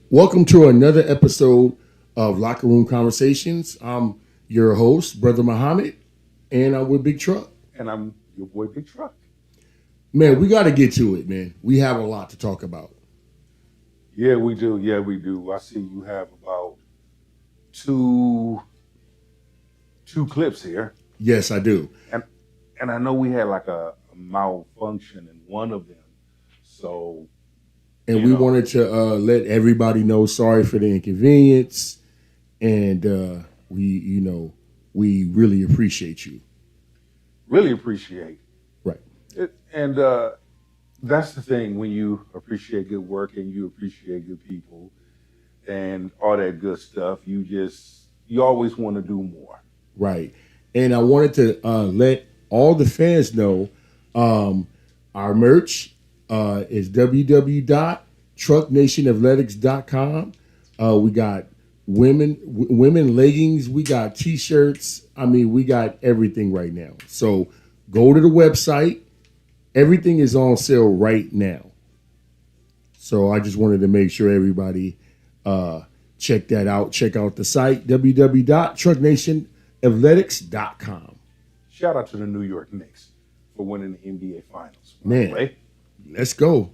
Welcome to another episode of Locker Room Conversations. I'm your host, Brother Muhammad, and I'm with Big Truck. And I'm your boy Big Truck. Man, we got to get to it, man. We have a lot to talk about. Yeah, we do. Yeah, we do. I see you have about two clips here, Yes, I do. and I know we had like a malfunction in one of them. So And you we know, wanted to let everybody know, sorry for the inconvenience. And we really appreciate you. really appreciate Right. it. And that's the thing when you appreciate good work and you appreciate good people and all that good stuff. You always want to do more. Right. And I wanted to let all the fans know our merch is www.trucknationathletics.com. We got women leggings. We got T-shirts. I mean, we got everything right now. So go to the website. Everything is on sale right now. So I just wanted to make sure everybody check that out. Check out the site, www.trucknationathletics.com. Shout out to the New York Knicks for winning the NBA Finals. By Man. the way. Let's go.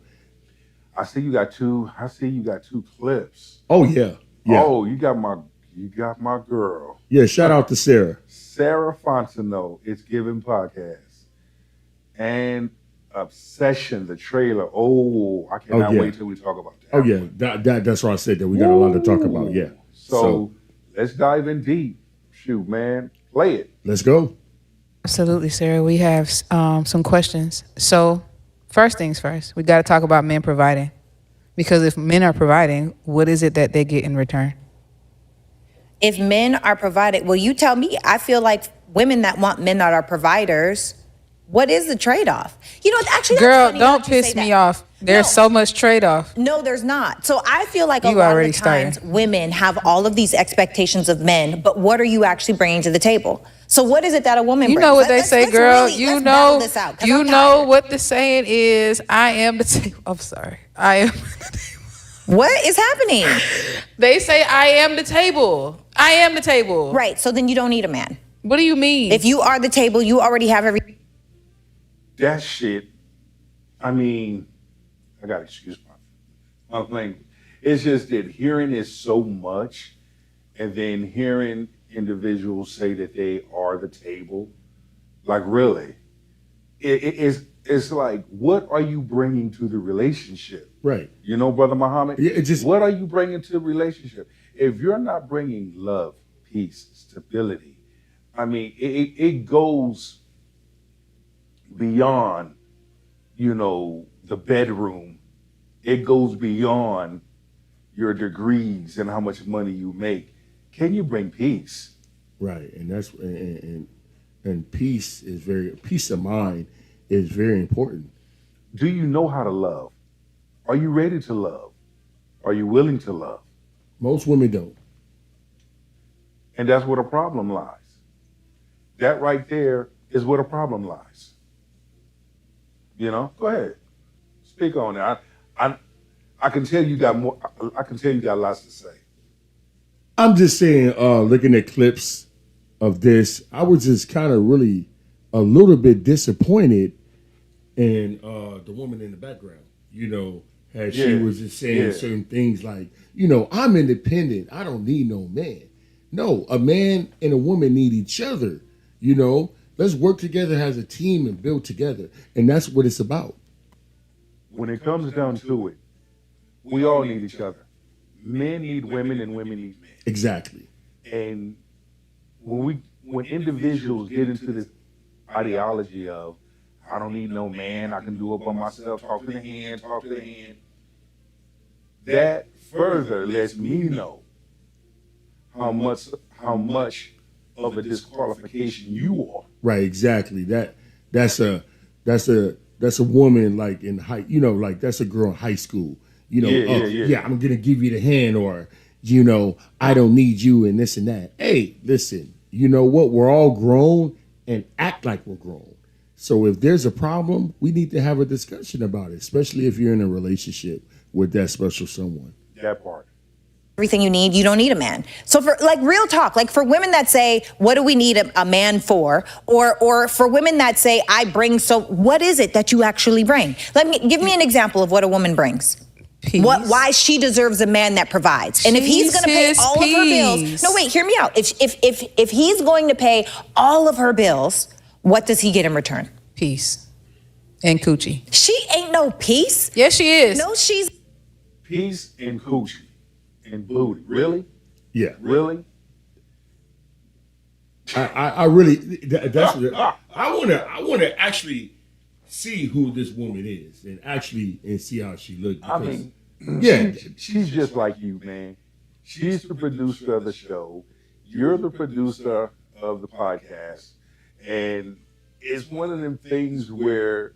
I see you got two clips. Oh, yeah. Yeah. Oh, you got my girl, Yeah, shout out to Sarah. Sarah Fontenot. It's Given Podcast and Obsession, the trailer. Oh, I cannot yeah. wait till we talk about that. Oh, yeah. That's why I said that we got a lot to talk about. Yeah. So let's dive in deep. Shoot, man. Play it. Let's go. Absolutely, Sarah. We have some questions. So, first things first, we got to talk about men providing. Because if men are providing, what is it that they get in return? If men are provided, well, you tell me. I feel like women that want men that are providers, what is the trade-off? You know, actually, that's Girl, funny don't that you say piss that. me off. There's No. so much trade-off. No, there's not. So I feel like a You lot of already the times started. women have all of these expectations of men, but what are you actually bringing to the table? So what is it that a woman You brings? know what they Let's- say, let's girl. really- You let's battle know, this out, 'cause you I'm know tired. what the saying is. I am the table. I'm sorry. I am. What is happening? They say I am the table. I am the table. Right, so then you don't need a man. What do you mean? If you are the table, you already have every... That shit. I mean, I gotta excuse my language. It's just that hearing it so much, and then hearing individuals say that they are the table, like really, it's like, what are you bringing to the relationship? Right. You know, Brother Muhammad? Yeah, it just- What are you bringing to the relationship? If you're not bringing love, peace, stability, I mean, it goes beyond, the bedroom. It goes beyond your degrees and how much money you make. Can you bring peace? Right. And that's and peace of mind is very important. Do you know how to love? Are you ready to love? Are you willing to love? Most women don't. And that's where the problem lies. That right there is where the problem lies. Go ahead, speak on it. I can tell you got more. I can tell you got lots to say. I'm just saying, looking at clips of this, I was just kind of really a little bit disappointed in the woman in the background. As she Yeah, was just saying yeah. certain things like, I'm independent. I don't need no man. No, a man and a woman need each other. Let's work together as a team and build together. And that's what it's about. When it comes down to it, we all need each other. Men need women and women need men. Exactly. And when individuals get into this ideology of, I don't need no man, I can do it by myself, talk to the hand, that further lets me know how much of a disqualification you are. Right, exactly. That's a woman like in high, like that's a girl in high school. Yeah. I'm gonna give you the hand, or I don't need you and this and that. Hey, listen, you know what? We're all grown and act like we're grown. So if there's a problem, we need to have a discussion about it, especially if you're in a relationship with that special someone. That part. everything you need, you don't need a man. So for like real talk, like for women that say, what do we need a man for? Or for women that say, I bring, so what is it that you actually bring? Give me an example of what a woman brings. Peace. Why she deserves a man that provides. And if he's going to pay Jesus, all of her bills, peace. no, wait, hear me out. If he's going to pay all of her bills, what does he get in return? Peace and coochie. She ain't no peace. Yes, she is. No, she's Peace and coochie and booty. Really? Yeah, Really? I really that's I want to actually see who this woman is and see how she looks. I mean, yeah, she's just like you, man. She's the producer of the show. You're the producer of the podcast. And it's one of them things where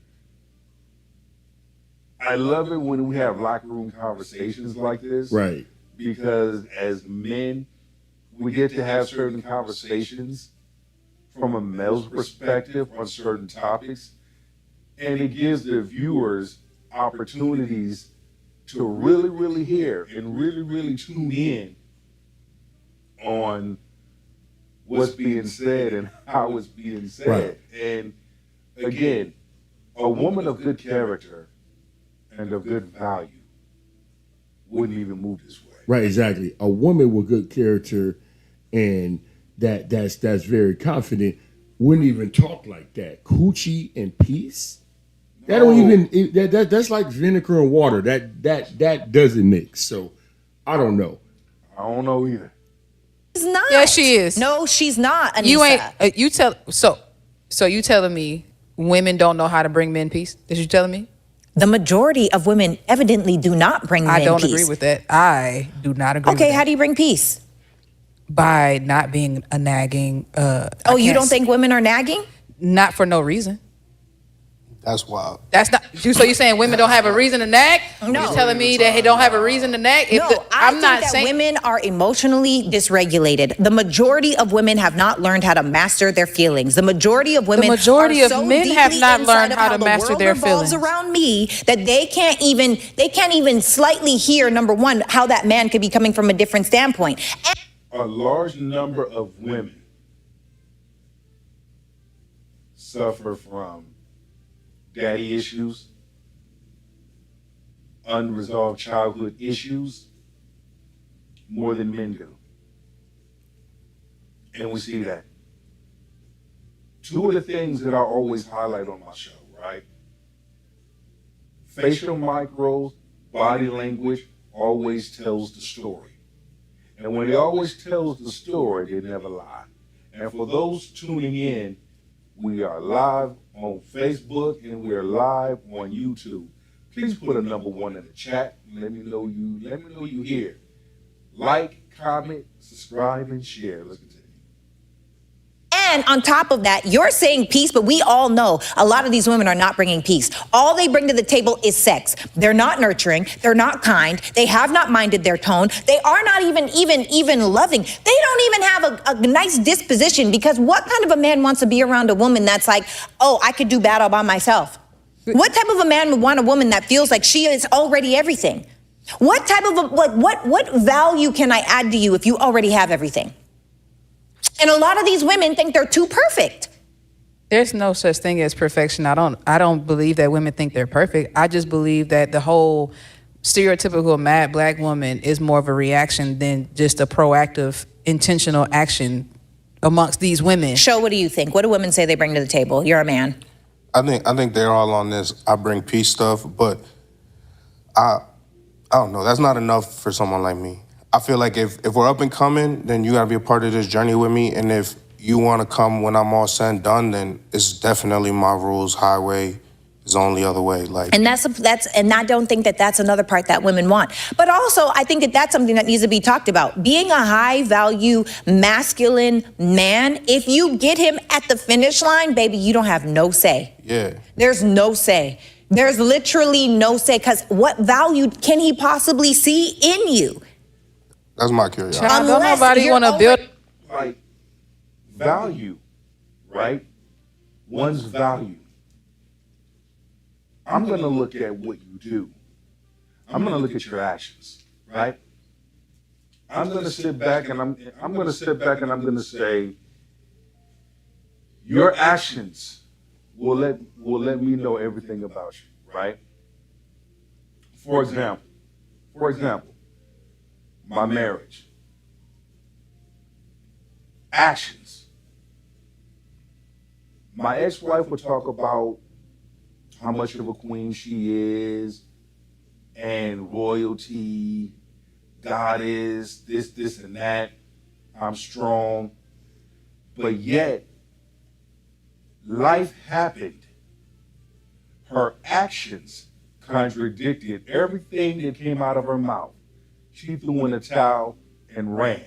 I love it when we have locker room conversations like this. right. Because as men, we get to have certain conversations from a male's perspective on certain topics. And it gives the viewers opportunities to really, really hear and really, really tune in on what's being said and how it's being said. Right. And again, a woman of good character and of good value wouldn't even move this way. Right, exactly. A woman with good character and that's very confident wouldn't even talk like that. Coochie and peace. That don't even that's like vinegar and water. That doesn't mix. So I don't know. I don't know either. not. Yeah, she is. No, she's not, Anissa. You ain't. You tell. So you telling me women don't know how to bring men peace? Is you telling me? The majority of women evidently do not bring men I don't peace. agree with that. I do not agree. Okay, with how that. do you bring peace? By not being a nagging. Oh, you don't think women are nagging? Not for no reason. That's wild. That's not. So you saying women don't have a reason to nag? No. You're telling me that they don't have a reason to nag? If No, I'm think not that saying. women are emotionally dysregulated. The majority of women have not learned how to master their feelings. The majority of women, majority are of so men have deeply not inside learned of how to the master world their revolves feelings. around me that they can't even slightly hear, number one, how that man could be coming from a different standpoint. A large number of women suffer from daddy issues, unresolved childhood issues, more than men do. And we see that. Two of the things that I always highlight on my show, right? Facial micros, body language always tells the story. And when it always tells the story, they never lie. And for those tuning in, we are live on Facebook and we're live on YouTube. Please put a number 1 in the chat and let me know you here. Like, comment, subscribe, and share. Let's continue. And on top of that, you're saying peace, but we all know a lot of these women are not bringing peace. All they bring to the table is sex. They're not nurturing. They're not kind. They have not minded their tone. They are not even loving. They don't even have a nice disposition, because what kind of a man wants to be around a woman that's like, oh, I could do bad all by myself? What type of a man would want a woman that feels like she is already everything? What type of what value can I add to you if you already have everything? And a lot of these women think they're too perfect. There's no such thing as perfection. I don't believe that women think they're perfect. I just believe that the whole stereotypical mad black woman is more of a reaction than just a proactive, intentional action amongst these women. Show, what do you think? What do women say they bring to the table? You're a man. I think they're all on this I bring peace stuff, but I don't know. That's not enough for someone like me. I feel like if we're up and coming, then you gotta be a part of this journey with me. And if you wanna come when I'm all said and done, then it's definitely my rules. Highway is the only other way. Like, And and I don't think that that's another part that women want. But also, I think that that's something that needs to be talked about. Being a high value masculine man, if you get him at the finish line, baby, you don't have no say. yeah. There's no say. There's literally no say, because what value can he possibly see in you? That's my curiosity. Child, don't Unless nobody you're want to build. Like, value, right? One's value. I'm going to look at what you do. I'm going to look at your actions, right? I'm gonna sit back and I'm gonna sit back and I'm gonna say your actions will let me know everything about you, right? For example, my marriage. Actions. My ex-wife would talk about how much of a queen she is and royalty, God is this, and that. I'm strong. But yet, life happened. Her actions contradicted everything that came out of her mouth. She threw in the towel and ran.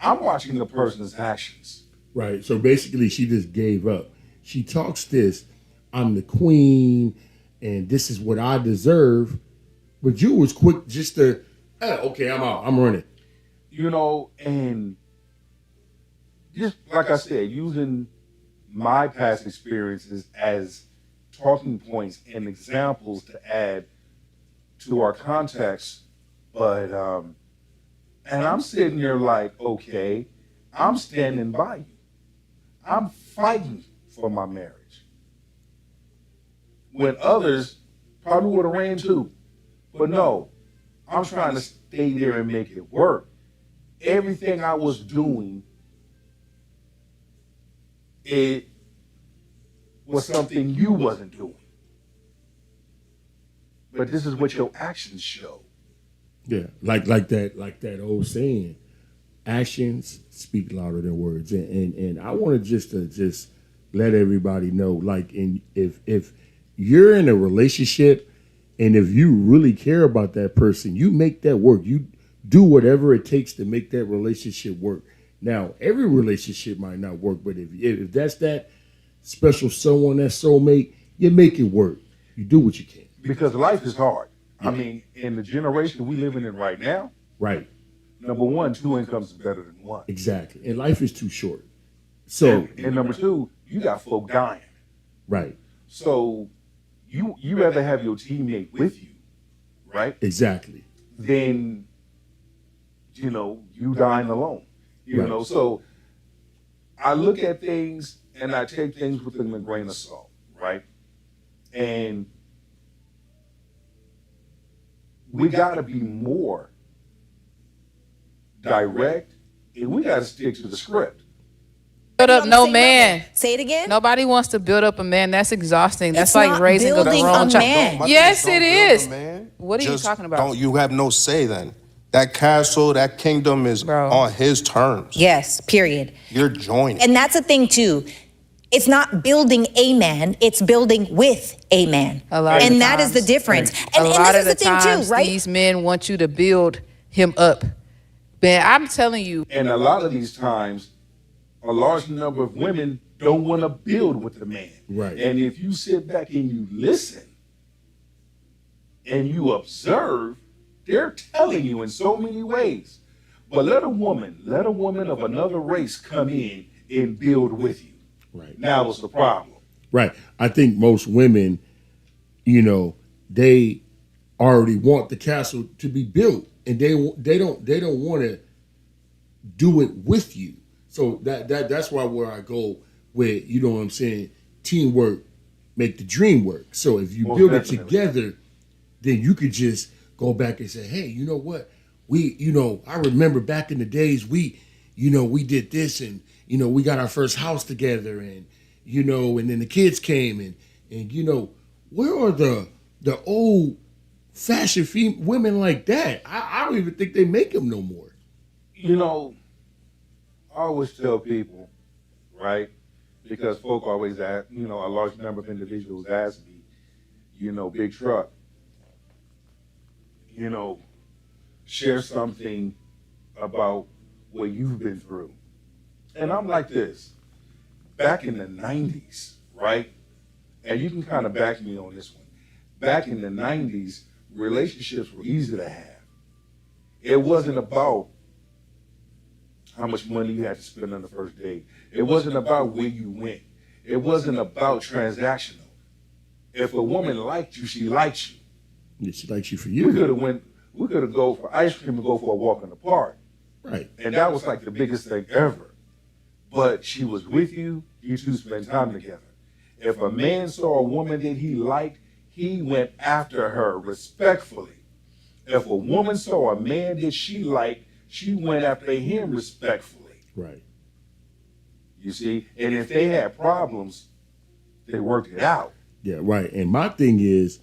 I'm watching the person's actions. Right. So basically, she just gave up. She talks this, I'm the queen, and this is what I deserve. But you was quick just to, okay, I'm out. I'm running. You know, and just like I said, using my past experiences as talking points and examples to add to our context. But, and I'm sitting there like, okay, I'm standing by you. I'm fighting for my marriage. When others probably would have ran too. But no, I'm trying to stay there and make it work. Everything I was doing, it was something you wasn't doing. But this is what your actions show. Yeah, like that old saying, actions speak louder than words. And I wanted just let everybody know, like, if you're in a relationship and if you really care about that person, you make that work. You do whatever it takes to make that relationship work. Now, every relationship might not work, but if that's that special someone, that soulmate, you make it work. You do what you can. Because life is hard. I mean, in the generation we living in right now, Right. number one, 2 incomes is better than one. Exactly. And life is too short. So, And number two, you got folk dying. right. So you rather have your teammate with you, right? Exactly. Than, you dying alone. Right. So I look at things and I take things with a grain of salt, right? And we got to be more direct, and we got to stick to the script. Build up On the no same man. level. Say it again. Nobody wants to build up a man. That's exhausting. That's It's like not raising a building grown a child. man. My thing Yes, don't it build is. a man. What are you Just talking about? Don't you have no say then? That castle, that kingdom is Bro. on his terms. Yes, period. You're joining. And that's the thing too. It's not building a man, it's building with a man. A lot of and the that is the times. difference. A And lot this of is the the thing times, too, right? these men want you to build him up. Man, I'm telling you, And a lot of these times, a large number of women don't want to build with the man. Right. And if you sit back and you listen and you observe, they're telling you in so many ways. But let a woman of another race come in and build with you. Right. Now what's the problem? Right. I think most women, they already want the castle to be built, and they don't want to do it with you. So that's where I go with, you know what I'm saying, teamwork make the dream work. So if you Most build it definitely. together, then you could just go back and say, hey, you know what? I remember back in the days we did this, and we got our first house together, and and then the kids came, and where are the old fashioned women like that? I don't even think they make them no more. I always tell people, right? Because folk always ask, a large number of individuals ask me, Big Truck, share something about what you've been through. And I'm like this, back in the 90s, right? And you can kind of back me on this one. Back in the 90s, relationships were easy to have. It wasn't about how much money you had to spend on the first date. It wasn't about where you went. It wasn't about transactional. If a woman liked you, she liked you. Yeah, she likes you for We could you. have We could have go for ice cream and go for a walk in the park. Right. And that was like the biggest thing ever. But she was with you, you two spent time together. If a man saw a woman that he liked, he went after her respectfully. If a woman saw a man that she liked, she went after him respectfully. Right. You see? And if they had problems, they worked it out. Yeah, right. And my thing is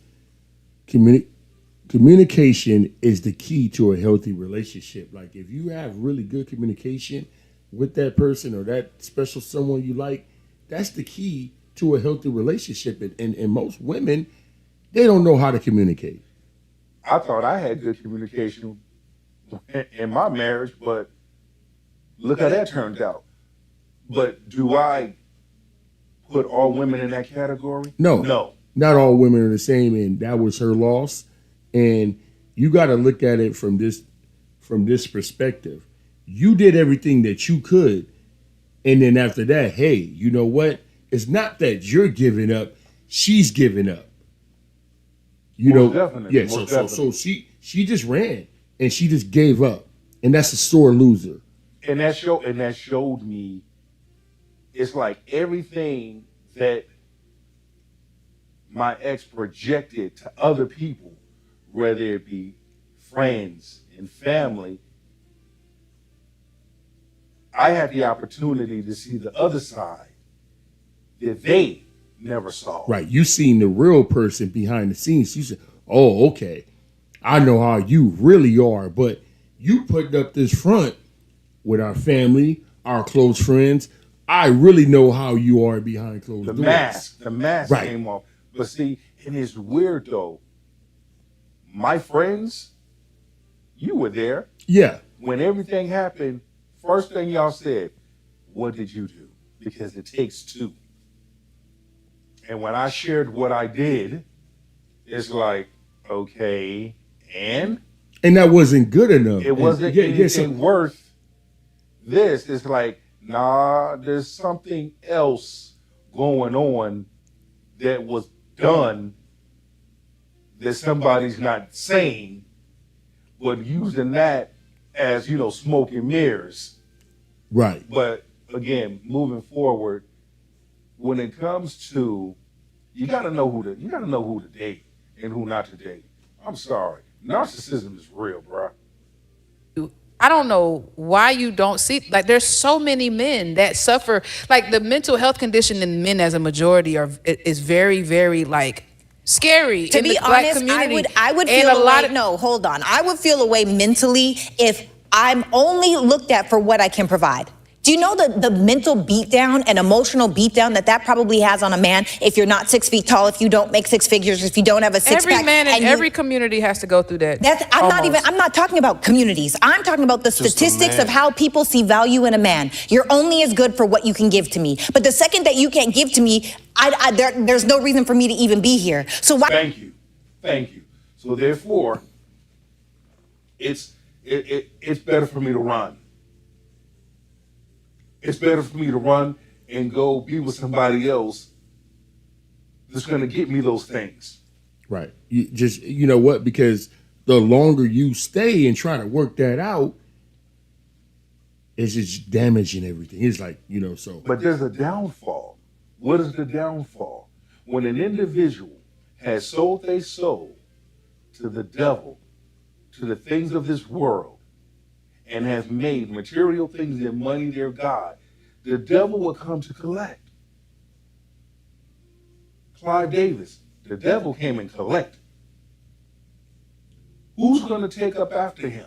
communication is the key to a healthy relationship. Like if you have really good communication with that person or that special someone you like, that's the key to a healthy relationship. And most women, they don't know how to communicate. I thought I had good communication in my marriage, but look how that turned out. But do I put all women in that category? No. No. Not all women are the same, and that was her loss. And you got to look at it from this perspective. You did everything that you could, and then after that, hey, you know what? It's not that you're giving up; she's giving up. You Most know, definitely, yeah. most So definitely. she just ran and she just gave up, and that's a sore loser. And that showed me it's like everything that my ex projected to other people, whether it be friends and family, I had the opportunity to see the other side that they never saw. Right. You seen the real person behind the scenes. You said, oh, okay. I know how you really are. But you putting up this front with our family, our close friends. I really know how you are behind closed The doors. mask Right. came off. But see, and it's weird though. My friends, you were there. Yeah. When everything happened, first thing y'all said, what did you do? Because it takes two. And when I shared what I did, it's like, okay, and And that wasn't good enough. it wasn't Yeah, anything worth this. It's like, nah, there's something else going on that was done that somebody's not saying, but using that as, smoke and mirrors. right. But again, moving forward, when it comes to, you gotta know who to date and who not to date. I'm sorry, narcissism is real, bro. I don't know why you don't see, like, there's so many men that suffer, like the mental health condition in men as a majority is very, very like scary To in be the black honest, community. I would And feel a lot away. of, No, hold on. I would feel away mentally if I'm only looked at for what I can provide. Do you know the mental beatdown and emotional beatdown that probably has on a man if you're not 6 feet tall, if you don't make six figures, if you don't have a six every pack? man in and you- every community has to go through that. I'm not talking about communities. I'm talking about the Just a statistics man. of how people see value in a man. You're only as good for what you can give to me. But the second that you can't give to me, there's no reason for me to even be here. So why? Thank you. So therefore, it's better for me to run. It's better for me to run and go be with somebody else that's going to get me those things. Right. You know what? Because the longer you stay and try to work that out, it's just damaging everything. It's like, so. But there's a downfall. What is the downfall? When an individual has sold their soul to the devil, to the things of this world, and have made material things and money their God, the devil will come to collect. Clive Davis, the devil came and collected. Who's going to take up after him?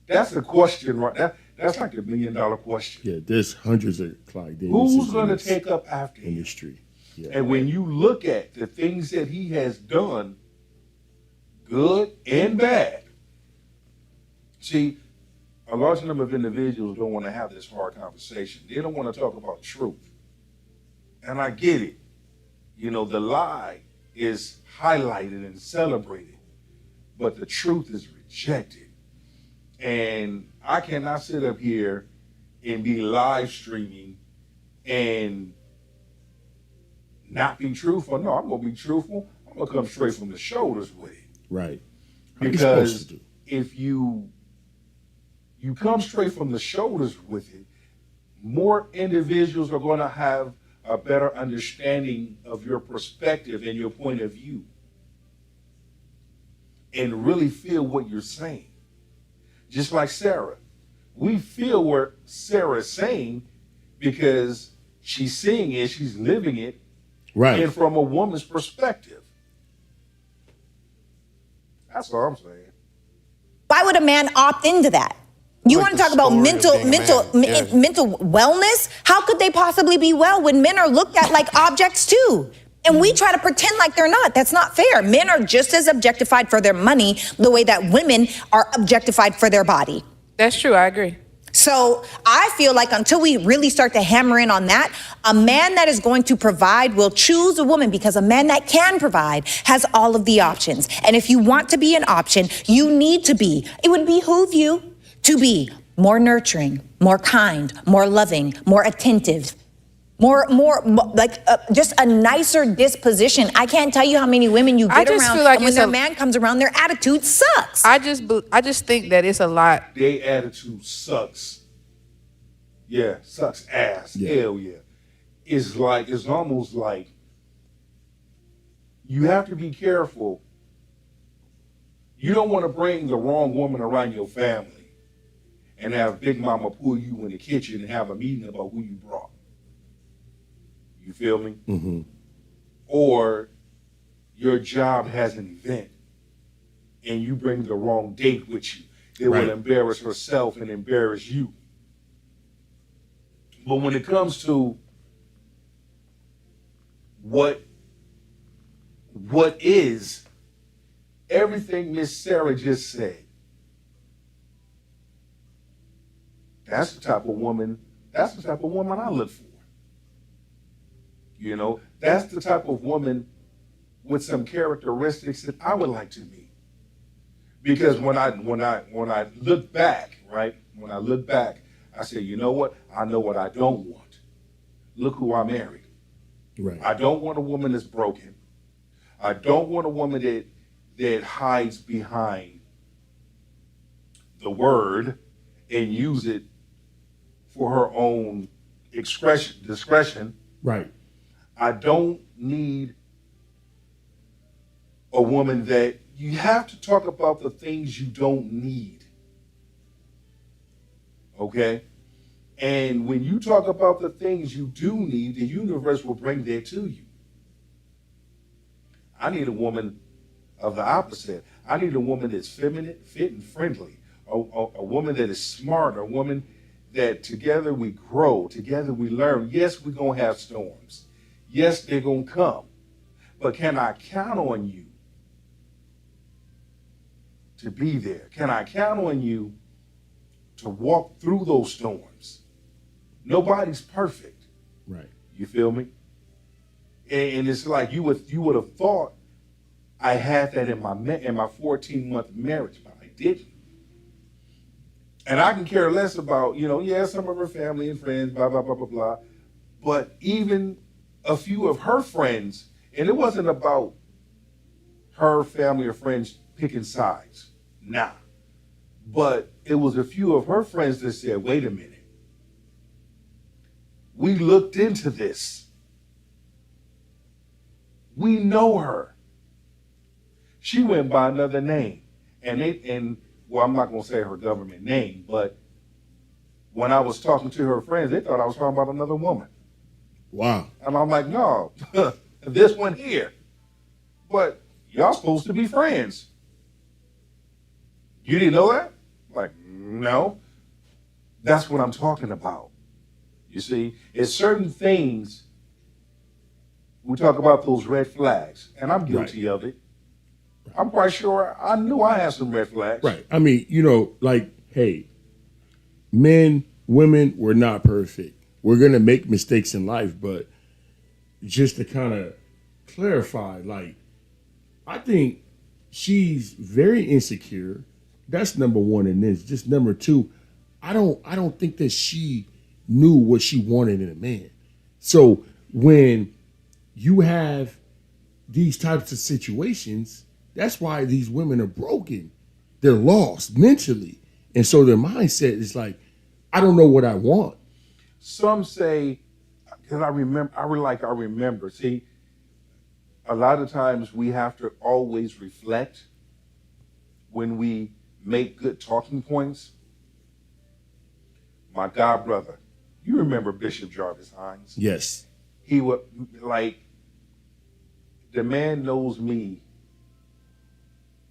That's the question, right? That's like the $1 million question. Yeah, there's hundreds of Clyde Davis. Who's going to take up after him? industry? Yeah. And when you look at the things that he has done, good and bad, see, a large number of individuals don't want to have this hard conversation. They don't want to talk about truth. And I get it. The lie is highlighted and celebrated, but the truth is rejected. And I cannot sit up here and be live streaming and not be truthful. No, I'm going to be truthful. I'm going to come straight from the shoulders with it. Right. How you supposed Because to do? if you come straight from the shoulders with it, more individuals are going to have a better understanding of your perspective and your point of view and really feel what you're saying. Just like Sarah. We feel what Sarah's saying because she's seeing it, she's living it, Right. and from a woman's perspective. That's all I'm saying. Why would a man opt into that? You Like want to the talk about story of mental being a mental man. Yeah. mental wellness? How could they possibly be well when men are looked at like objects too? And we try to pretend like they're not. That's not fair. Men are just as objectified for their money the way that women are objectified for their body. That's true. I agree. So I feel like until we really start to hammer in on that, a man that is going to provide will choose a woman because a man that can provide has all of the options. And if you want to be an option, you need to be. It would behoove you to be more nurturing, more kind, more loving, more attentive, more like just a nicer disposition. I can't tell you how many women you I get just around, feel like and when it's their a- man comes around, their attitude sucks. I just think that it's a lot. Their attitude sucks. Yeah, sucks ass. Yeah. Hell yeah. It's almost like you have to be careful. You don't want to bring the wrong woman around your family and have Big Mama pull you in the kitchen and have a meeting about who you brought. You feel me? Mm-hmm. Or your job has an event and you bring the wrong date with you. It Right. will embarrass herself and embarrass you. But when it comes to what is everything Miss Sarah just said, that's the type of woman I look for. You know, that's the type of woman with some characteristics that I would like to meet. Because when I look back, right? When I look back, I say, you know what? I know what I don't want. Look who I married. Right. I don't want a woman that's broken. I don't want a woman that hides behind the word and use it for her own discretion. Right. I don't need a woman that you have to talk about the things you don't need. Okay? And when you talk about the things you do need, the universe will bring that to you. I need a woman of the opposite. I need a woman that's feminine, fit, and friendly. A woman that is smart, a woman that together we grow, together we learn. Yes, we're going to have storms. Yes, they're going to come. But can I count on you to be there? Can I count on you to walk through those storms? Nobody's perfect. Right. You feel me? And it's like you would have thought I had that in my 14-month marriage, but I didn't. And I can care less about, some of her family and friends, blah, blah, blah, blah, blah. But even a few of her friends, and it wasn't about her family or friends picking sides. Nah. But it was a few of her friends that said, wait a minute. We looked into this. We know her. She went by another name. Well, I'm not going to say her government name, but when I was talking to her friends, they thought I was talking about another woman. Wow. And I'm like, no, this one here. But y'all supposed to be friends. You didn't know that? Like, no. That's what I'm talking about. You see, it's certain things, we talk about those red flags, and I'm guilty of it. I'm quite sure I knew I had some red flags. Right. I mean, hey, men, women, we're not perfect. We're going to make mistakes in life, but just to kind of clarify, I think she's very insecure. That's number one in this. Just number two, I don't think that she knew what she wanted in a man. So when you have these types of situations, That's why these women are broken. They're lost mentally. And so their mindset is like, I don't know what I want. Some say, because I remember. See, a lot of times we have to always reflect when we make good talking points. My god brother, you remember Bishop Jarvis Hines? Yes. He would like, the man knows me,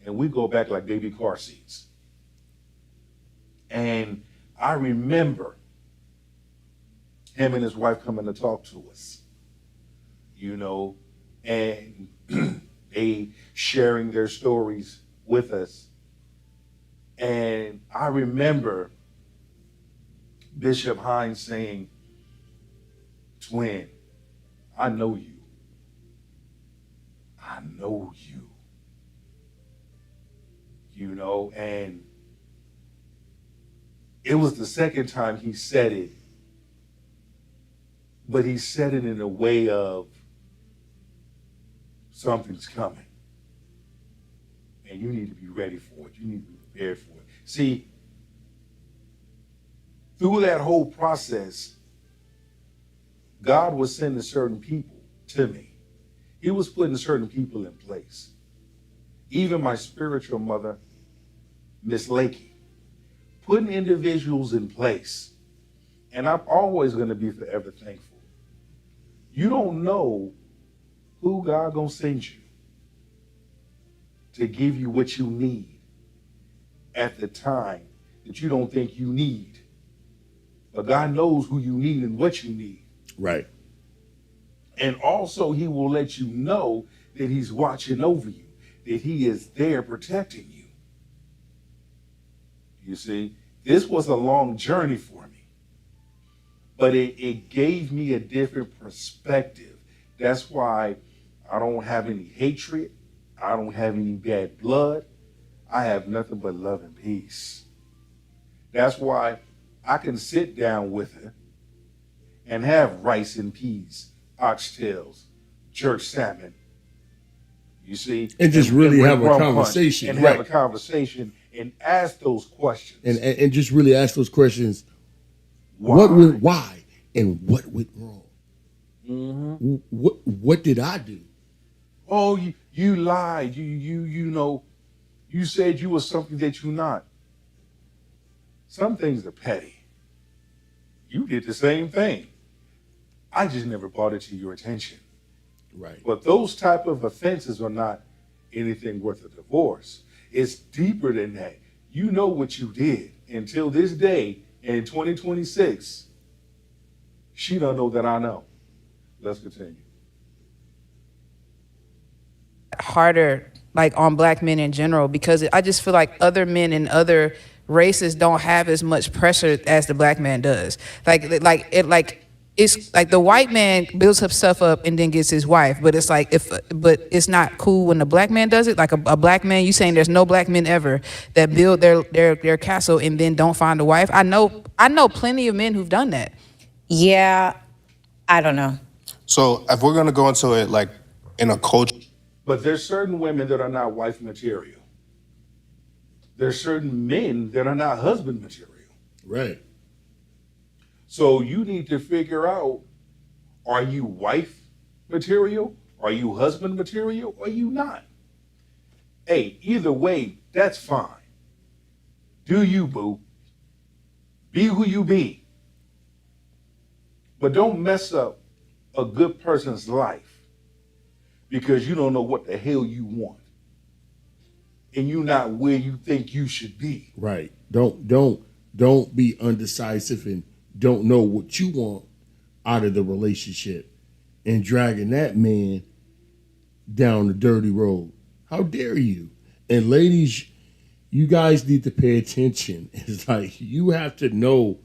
and we go back like baby car seats. And I remember him and his wife coming to talk to us, you know, and they sharing their stories with us. And I remember Bishop Hines saying, "Twin, I know you. I know you." You know, and it was the second time he said it, but he said it in a way of something's coming. And you need to be ready for it. You need to be prepared for it. See, through that whole process, God was sending certain people to me. He was putting certain people in place. Even my spiritual mother, Miss Lakey, putting individuals in place. And I'm always going to be forever thankful. You don't know who God gonna send you to give you what you need at the time that you don't think you need. But God knows who you need and what you need. Right. And also he will let you know that he's watching over you, that he is there protecting you. You see, this was a long journey for me, but it gave me a different perspective. That's why I don't have any hatred. I don't have any bad blood. I have nothing but love and peace. That's why I can sit down with her and have rice and peas, oxtails, jerk salmon. You see, And just really with have a rum punch, conversation, and right. have a conversation and ask those questions. And just really ask those questions. Why? Why and what went wrong? Mm-hmm. What did I do? Oh, you lied. You know, you said you were something that you're not. Some things are petty. You did the same thing. I just never brought it to your attention. Right. But those type of offenses are not anything worth a divorce. It's deeper than that. You know what you did. Until this day, in 2026, she don't know that I know. Let's continue. Harder like on black men in general, because I just feel like other men in other races don't have as much pressure as the black man does. It's like the white man builds himself up and then gets his wife, but it's like but it's not cool when the black man does it. Like a black man, you saying there's no black men ever that build their castle and then don't find a wife. I know plenty of men who've done that. Yeah, I don't know. So if we're gonna go into it like in a culture, But there's certain women that are not wife material. There's certain men that are not husband material. Right. So you need to figure out, are you wife material? Are you husband material? Or are you not? Hey, either way, that's fine. Do you, boo. Be who you be. But don't mess up a good person's life because you don't know what the hell you want. And you're not where you think you should be. Right. Don't be undecisive and don't know what you want out of the relationship and dragging that man down the dirty road. How dare you? And ladies, you guys need to pay attention. It's like you have to know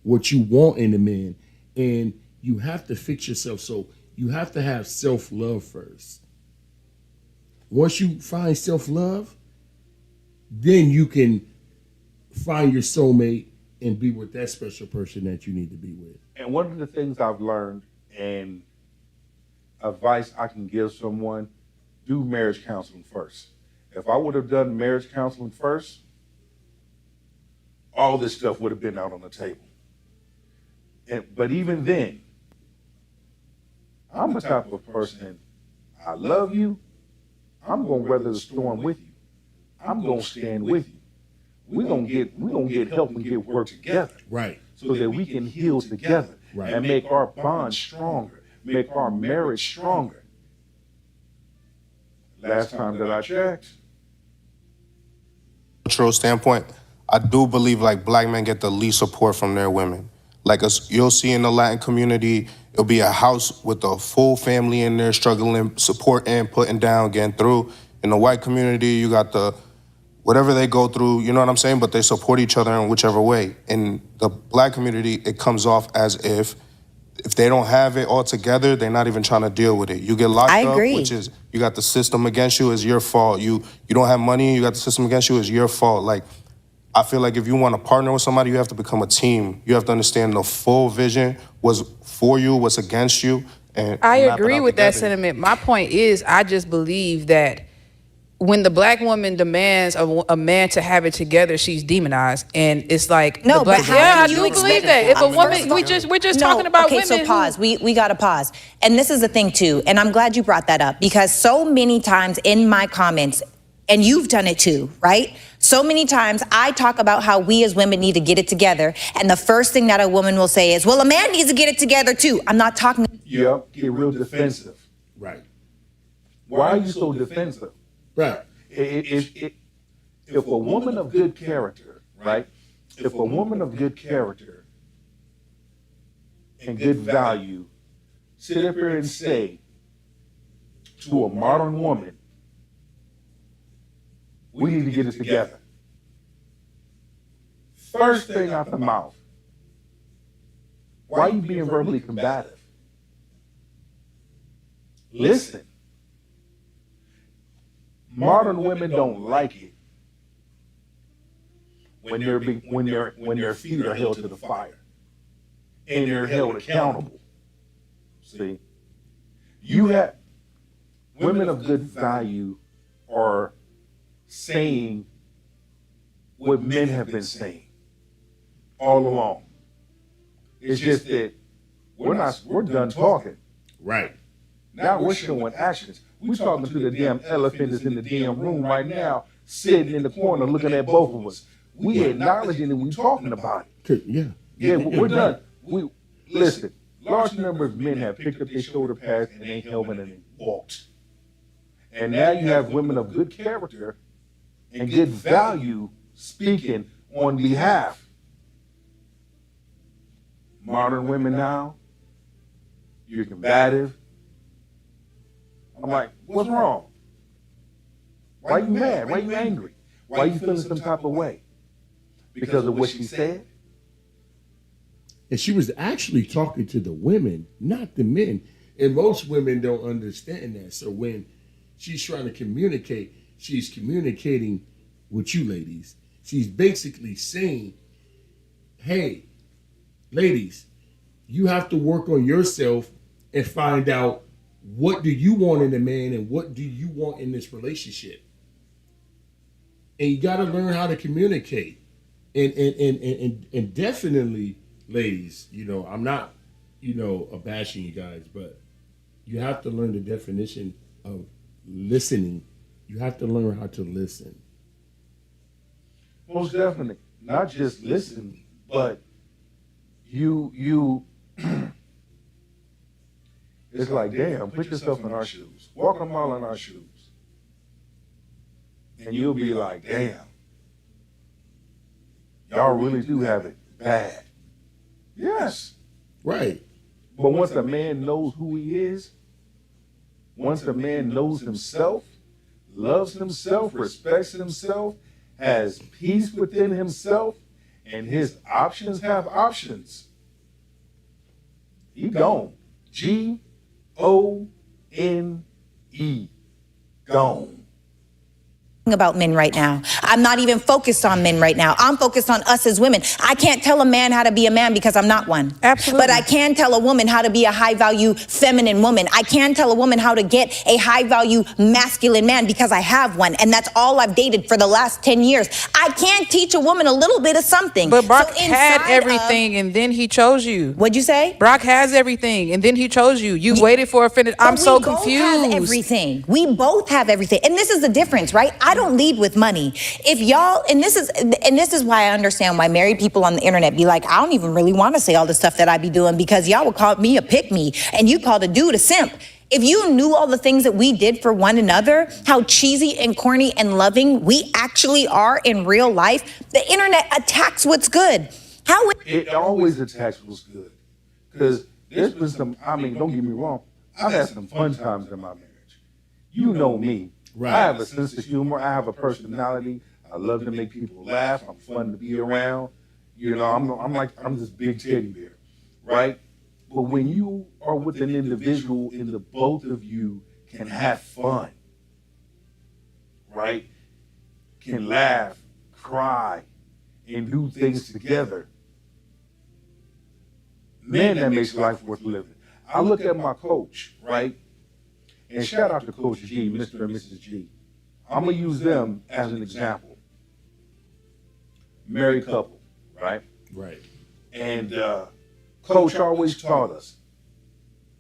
what you want in a man, and you have to fix yourself. So you have to have self-love first. Once you find self-love, then you can find your soulmate and be with that special person that you need to be with. And one of the things I've learned and advice I can give someone, do marriage counseling first. if I would have done marriage counseling first, all this stuff would have been out on the table. But even then, I'm the type of person, I love you, I'm gonna weather the storm with you. I'm gonna stand with you. We're gonna get help and get work together. Right. So that we can heal together Right. and make our bond stronger, make our marriage stronger. Last time that I checked, Cultural standpoint, I do believe like black men get the least support from their women. Like you'll see in the Latin community, it'll be a house with a full family in there struggling, supporting, putting down, getting through. In the white community, you got the whatever they go through, you know what I'm saying? But they support each other in whichever way. In the black community, it comes off as if they don't have it all together, they're not even trying to deal with it. You get locked I up, agree. which is you got the system against you, it's your fault. You don't have money, you got the system against you, it's your fault. Like, I feel like if you want to partner with somebody, you have to become a team. You have to understand the full vision, what's for you, what's against you, and I map it agree out with that together. sentiment. My point is, I just believe that when the black woman demands a man to have it together, she's demonized, and it's like No, the black. but how Yeah, I do you do expect believe that. If a First woman, of all- we're just No, talking about okay, women. so pause. We got to pause. And this is the thing too, and I'm glad you brought that up because so many times in my comments, and you've done it too, right? So many times I talk about how we as women need to get it together, and the first thing that a woman will say is, well, a man needs to get it together too. I'm not talking. yep, get real defensive. Right. Why are you so defensive? Right. If a woman of good character, right? If a woman of good character and good value sit up here and say to a modern woman, we need to get it together. First thing out the mouth, why are you being verbally combative? Listen. Modern women don't like it when their feet are held to the fire and they're held accountable. See, you have women of good value are saying what men have been saying all along. It's just that we're done talking. Right. Now we're showing actions. We're talking to the damn elephant that's in the damn room right now, sitting in the corner looking at both of us. We acknowledging and we talking about it. Yeah. Yeah, we're done. We listen. Large number of men have picked up their shoulder pads and they helmet and they walked. And now you have women of good character and good value speaking on behalf. Modern women now, you're combative. I'm like, what's wrong? Why are you mad? Why are you angry? Why are you feeling some type of way? Because of what she said? And she was actually talking to the women, not the men. And most women don't understand that. So when she's trying to communicate, she's communicating with you ladies. She's basically saying, hey, ladies, you have to work on yourself and find out what do you want in a man and what do you want in this relationship. And you got to learn how to communicate. And definitely, ladies, I'm not, bashing you guys, but you have to learn the definition of listening. You have to learn how to listen. Most definitely. Not just listen, but you it's like, damn, put yourself in our shoes. Walk a mile in our shoes. And you'll be like, damn, y'all really do have it bad. Yes. Right. But once a man knows who he is, once a man knows himself, loves himself, respects himself, has peace within himself, and his options have options, he gone. G-O-N-E. Gone. about men right now. I'm not even focused on men right now. I'm focused on us as women. I can't tell a man how to be a man because I'm not one. Absolutely. But I can tell a woman how to be a high value feminine woman. I can tell a woman how to get a high value masculine man because I have one. And that's all I've dated for the last 10 years. I can teach a woman a little bit of something. But Brock So had inside everything and then he chose you. What'd you say? Brock has everything and then he chose you. You waited for a finish. I'm But so we both confused. have everything. We both have everything. And this is the difference, right? I don't lead with money. If y'all, and this is why I understand why married people on the internet be like, I don't even really want to say all the stuff that I be doing because y'all would call me a pick me and you called a dude a simp. If you knew all the things that we did for one another, how cheesy and corny and loving we actually are in real life, the internet attacks what's good. How It always attacks what's good. Because there's been some, I mean, don't get me wrong, I've had some fun times in my marriage. You know me. Right. I have a sense of humor. I have a personality. I love to make people laugh. I'm fun to be around. You know, I'm this big teddy bear, right? But when you are with an individual and the both of you can have fun, right? Can laugh, cry, and do things together, man, that makes life worth living. I look at my coach, right? And shout out to Coach G, Mr. and Mrs. G. I'm going to use them as an example. Married couple, right? Right. And Coach always taught us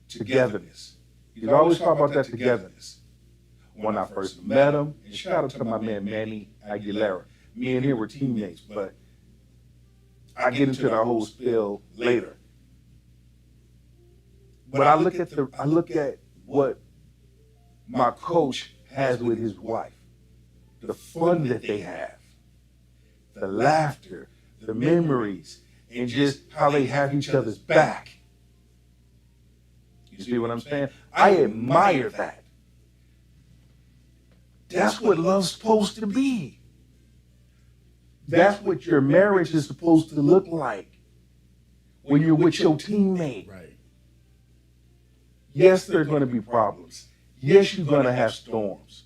togetherness. He'd always talk about that togetherness. When I first met him, and shout out to my man Manny Aguilera. Me and him were teammates, but I get into that whole spill later. But I look at what my coach has with his wife, the fun that they have, the laughter, the memories, and just how they have each other's back. You see what I'm saying? I admire that. That's what love's supposed to be. That's what your marriage is supposed to look like when you're with your teammate. Right. Yes, there's going to be problems. Yes, you're going to have storms.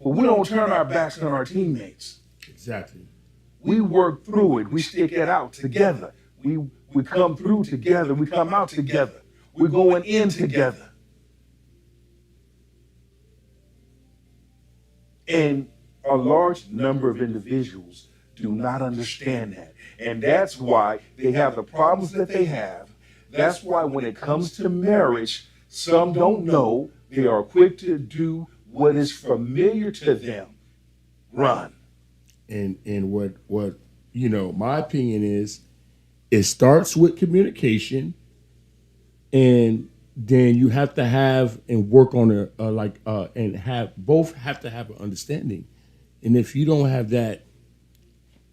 But we don't turn our backs on our teammates. Exactly. We work through it. We stick it out together. We come through together. We come out together. We're going in together. And a large number of individuals do not understand that. And that's why they have the problems that they have. That's why when it comes to marriage, some don't know. They are quick to do what is familiar to them. Run. And what you know, my opinion is, it starts with communication, and then you have to have and work on both have to have an understanding. And if you don't have that,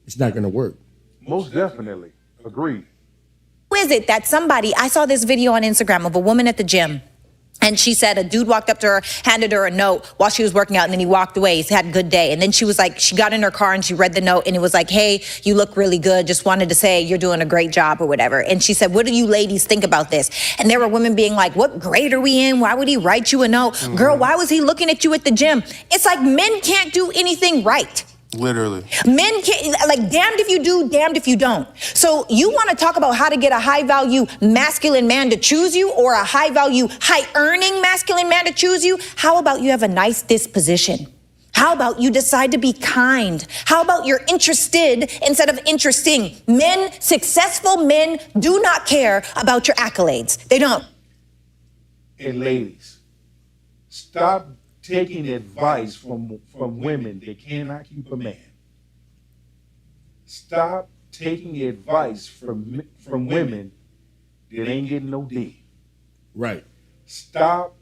it's not going to work. Most definitely. Agreed. Who is it that somebody, I saw this video on Instagram of a woman at the gym. And she said a dude walked up to her, handed her a note while she was working out, and then he walked away. He had a good day. And then she was like, she got in her car and she read the note, and it was like, hey, you look really good. Just wanted to say you're doing a great job or whatever. And she said, what do you ladies think about this? And there were women being like, what grade are we in? Why would he write you a note? Mm-hmm. Girl, why was he looking at you at the gym? It's like men can't do anything right. Literally. Men can't, like, damned if you do, damned if you don't. So you want to talk about how to get a high value masculine man to choose you, or a high value, high earning masculine man to choose you? How about you have a nice disposition? How about you decide to be kind? How about you're interested instead of interesting? Men, successful men, do not care about your accolades. They don't. And ladies, stop taking advice from women that cannot keep a man. Stop taking advice from women that ain't getting no D. Right. Stop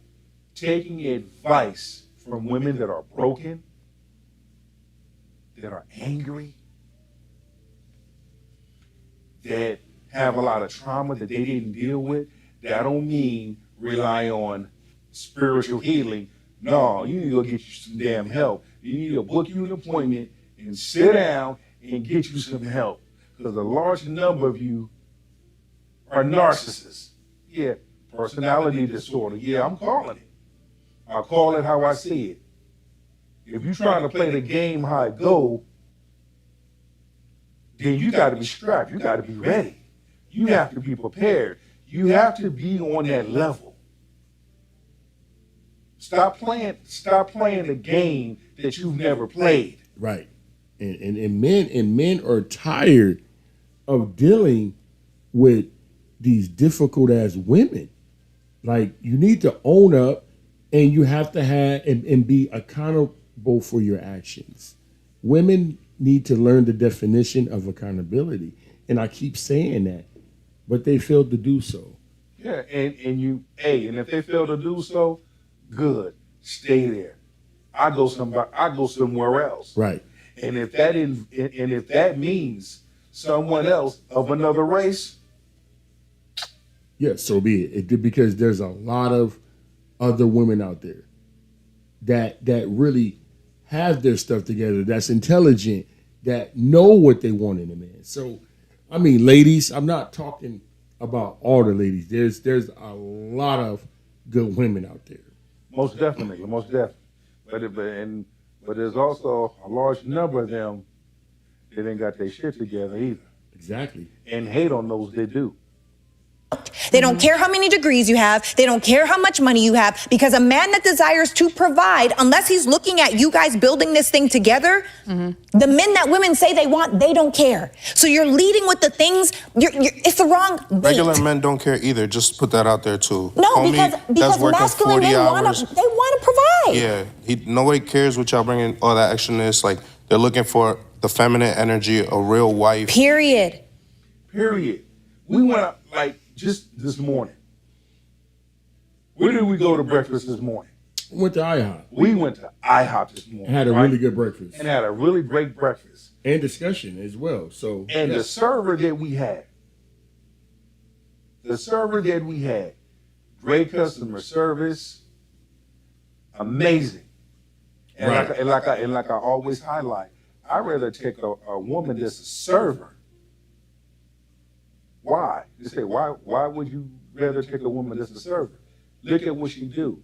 taking advice from women that are broken, that are angry, that have a lot of trauma that they didn't deal with. That don't mean rely on spiritual healing. No, you need to go get you some damn help. You need to book you an appointment and sit down and get you some help. Because a large number of you are narcissists. Yeah, personality disorder. Yeah, I'm calling it. I'll call it how I see it. If you're trying to play the game how it go, then you got to be strapped. You got to be ready. You have to be prepared. You have to be on that level. Stop playing the game that you've never played. Right. And men are tired of dealing with these difficult ass women. Like, you need to own up, and you have to have and be accountable for your actions. Women need to learn the definition of accountability. And I keep saying that, but they fail to do so. Yeah, and and if they fail to do so, good. Stay there. I go somewhere else. Right. And if that means someone else of another race, Yeah, so be it. Because there's a lot of other women out there that really have their stuff together, that's intelligent, that know what they want in a man. So, I mean, ladies, I'm not talking about all the ladies. There's a lot of good women out there. most definitely. But there's also a large number of them that ain't got their shit together either, Exactly. and hate on those that do. They don't care how many degrees you have. They don't care how much money you have, because a man that desires to provide, unless he's looking at you guys building this thing together, the men that women say they want, they don't care. So you're leading with the things, it's the wrong bait. Regular men don't care either. Just put that out there too. No, Homie because that's working masculine 40 men hours. they want to provide. Yeah, nobody cares what y'all bringing all that extraness. Like, they're looking for the feminine energy, a real wife. Period. We went out, like, just this morning. Where did we go to breakfast this morning? Went to IHOP. We went to IHOP this morning. Had a right? really good breakfast. And had a really great breakfast. And discussion as well. So And the server that we had, great customer service, amazing. And Right. like I always highlight, I'd rather take a woman that's a server. Why? You say, why would you rather take a woman that's a server? Look at what she do.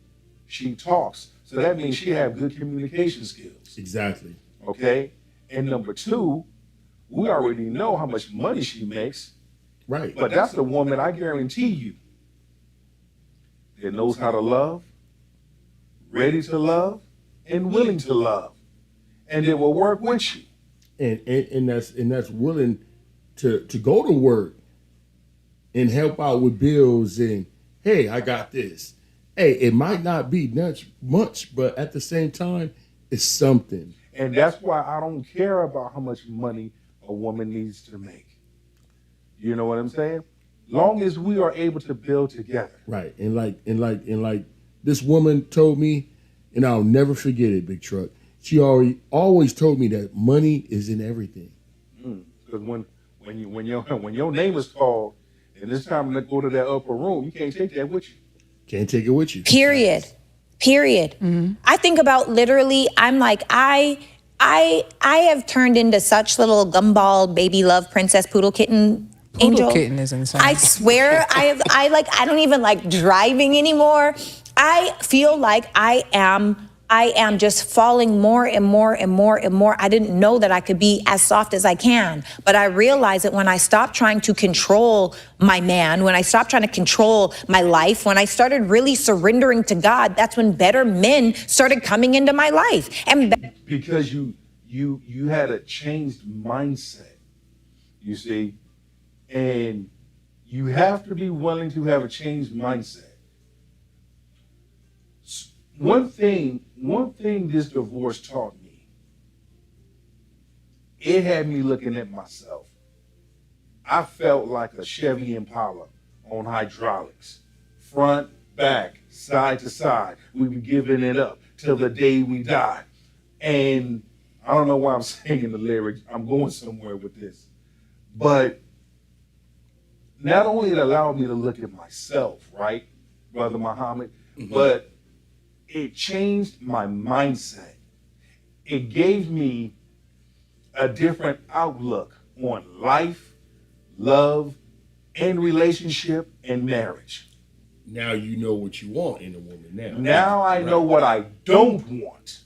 She talks. So that means she have good communication skills. exactly. Okay? And number two, we already know how much money she makes, Right. but that's the woman, I guarantee you, that knows how to love, ready to love, and willing to love. And that will work with you. and that's willing to go to work and help out with bills, and hey, I got this. Hey, it might not be much, but at the same time, it's something. And that's why I don't care about how much money a woman needs to make. You know what I'm saying? Long as we are able to build together. Right. And like this woman told me, and I'll never forget it, Big Truck. She always told me that money is in everything. Because when your name is called and it's time to go to that upper room, you can't take that with you. Can't take it with you. Period. I think about, literally, I'm like, I have turned into such little gumball baby love princess poodle kitten angel. Poodle kitten is insane. I swear, I don't even like driving anymore. I feel like I am just falling more and more and more and more. I didn't know that I could be as soft as I can, but I realized that when I stopped trying to control my man, when I stopped trying to control my life, when I started really surrendering to God, that's when better men started coming into my life. And Because you had a changed mindset, you see, and you have to be willing to have a changed mindset. One thing this divorce taught me, it had me looking at myself. I felt like a Chevy Impala on hydraulics, front, back, side to side. We were giving it up till the day we died. And I don't know why I'm singing the lyrics. I'm going somewhere with this. But not only it allowed me to look at myself, right, Brother Muhammad, but it changed my mindset. It gave me a different outlook on life, love, and relationship and marriage. Now you know what you want in a woman now. Now I know what I don't want.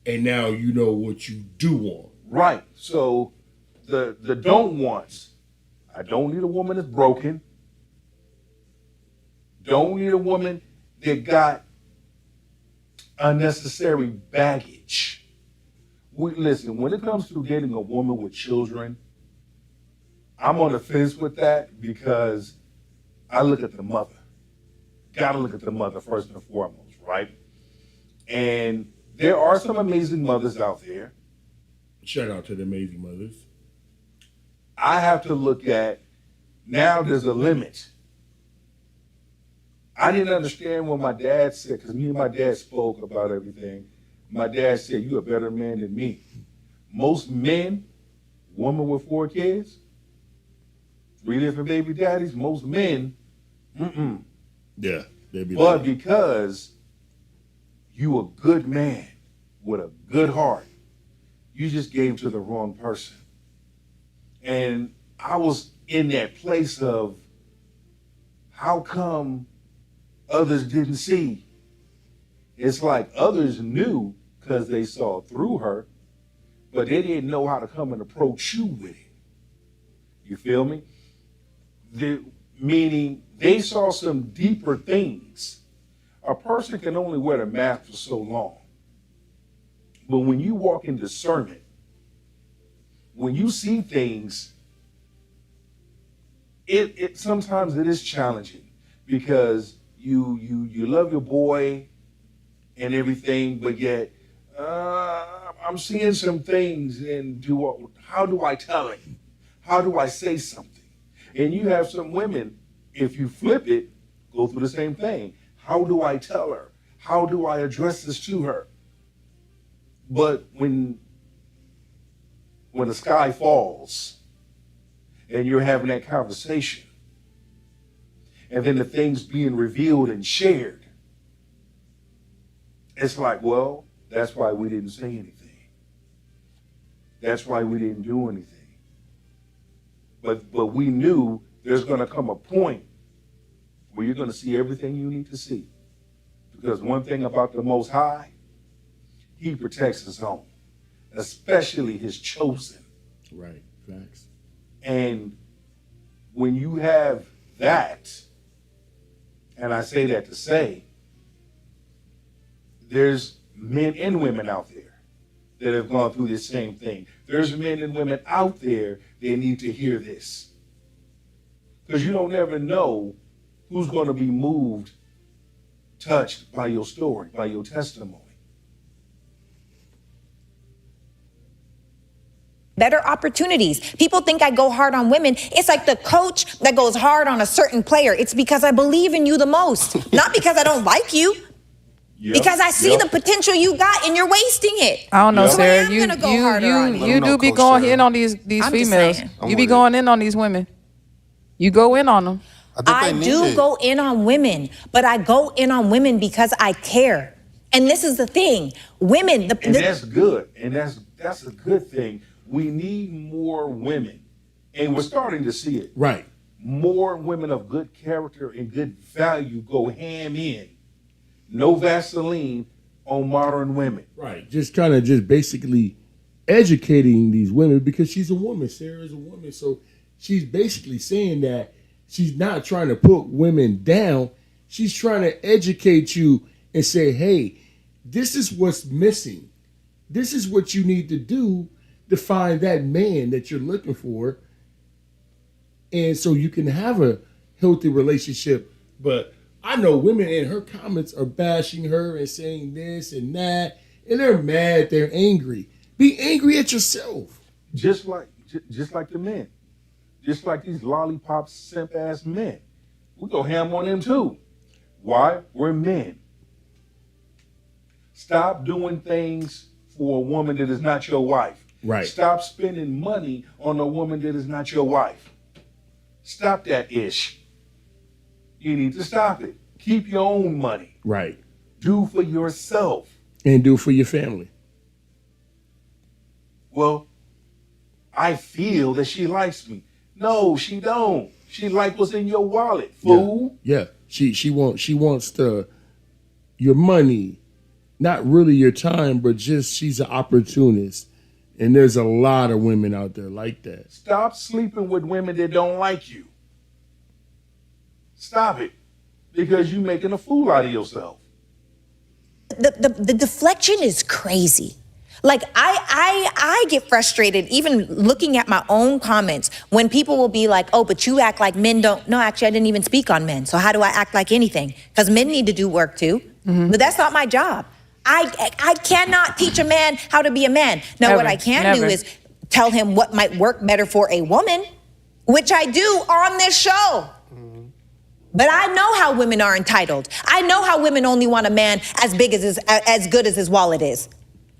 and now you know what you do want. Right. So the don't wants. I don't need a woman that's broken. Don't need a woman that got unnecessary baggage. Listen, when it comes to dating a woman with children, I'm on the fence with that because I look at the mother. Gotta look at the mother first and foremost, right? And there are some amazing mothers out there. Shout out to the amazing mothers. I have to look at now there's a limit. I didn't understand when my dad said, because me and my dad spoke about everything. My dad said, "You a better man than me." Most men, woman with 4 kids, 3 different baby daddies, most men, Yeah, they be but like, because you a good man with a good heart, you just gave to the wrong person. And I was in that place of how come others didn't see? It's like others knew because they saw through her, but they didn't know how to come and approach you with it. You feel me? Meaning they saw some deeper things. A person can only wear the mask for so long. But when you walk in discernment, when you see things, it sometimes it is challenging because you love your boy and everything, but yet I'm seeing some things, and how do I tell him? How do I say something? And you have some women, if you flip it, go through the same thing. How do I tell her? How do I address this to her? But when the sky falls and you're having that conversation, and then the things being revealed and shared, it's like, well, that's why we didn't say anything. That's why we didn't do anything. But we knew there's going to come a point where you're going to see everything you need to see. Because one thing about the Most High, He protects His own, especially His chosen. right, facts. And when you have that, and I say that to say, there's men and women out there that have gone through this same thing. There's men and women out there that need to hear this. Because you don't ever know who's going to be moved, touched by your story, by your testimony. Better opportunities. People think I go hard on women. It's like the coach that goes hard on a certain player. It's because I believe in you the most, not because I don't like you. Yep, Because I see yep. the potential you got and you're wasting it. I don't know, Yeah. So I Sarah. am You gonna go harder on you. you Let 'em do know, be Coach going Sarah. in on these I'm just females. saying. You be with it. going in on these women. You go in on them. I think I they need do it. go in on women, but I go in on women because I care. And this is the thing. Women, And that's good. And that's a good thing. We need more women. And we're starting to see it. Right. More women of good character and good value go ham in. No Vaseline on modern women. Right. Just kind of just basically educating these women because she's a woman. Sarah's a woman. So she's basically saying that she's not trying to put women down. She's trying to educate you and say, hey, this is what's missing. This is what you need to do to find that man that you're looking for. And so you can have a healthy relationship. But I know women in her comments are bashing her and saying this and that. And they're mad, they're angry. Be angry at yourself. Just like the men. Just like these lollipop simp ass men. We go ham on them too. Why? We're men. Stop doing things for a woman that is not your wife. Right. Stop spending money on a woman that is not your wife. Stop that ish. You need to stop it. Keep your own money. Right. Do for yourself. And do it for your family. Well, I feel that she likes me. No, she don't. She like what's in your wallet, fool. Yeah. She wants your money, not really your time, but just she's an opportunist. And there's a lot of women out there like that. Stop sleeping with women that don't like you. Stop it. Because you're making a fool out of yourself. The deflection is crazy. Like I get frustrated even looking at my own comments when people will be like, oh, but you act like men don't. No, actually, I didn't even speak on men. So how do I act like anything? Because men need to do work too. But that's not my job. I cannot teach a man how to be a man. Now, Never, what I can do never. is tell him what might work better for a woman, which I do on this show. But I know how women are entitled. I know how women only want a man as big as good as his wallet is.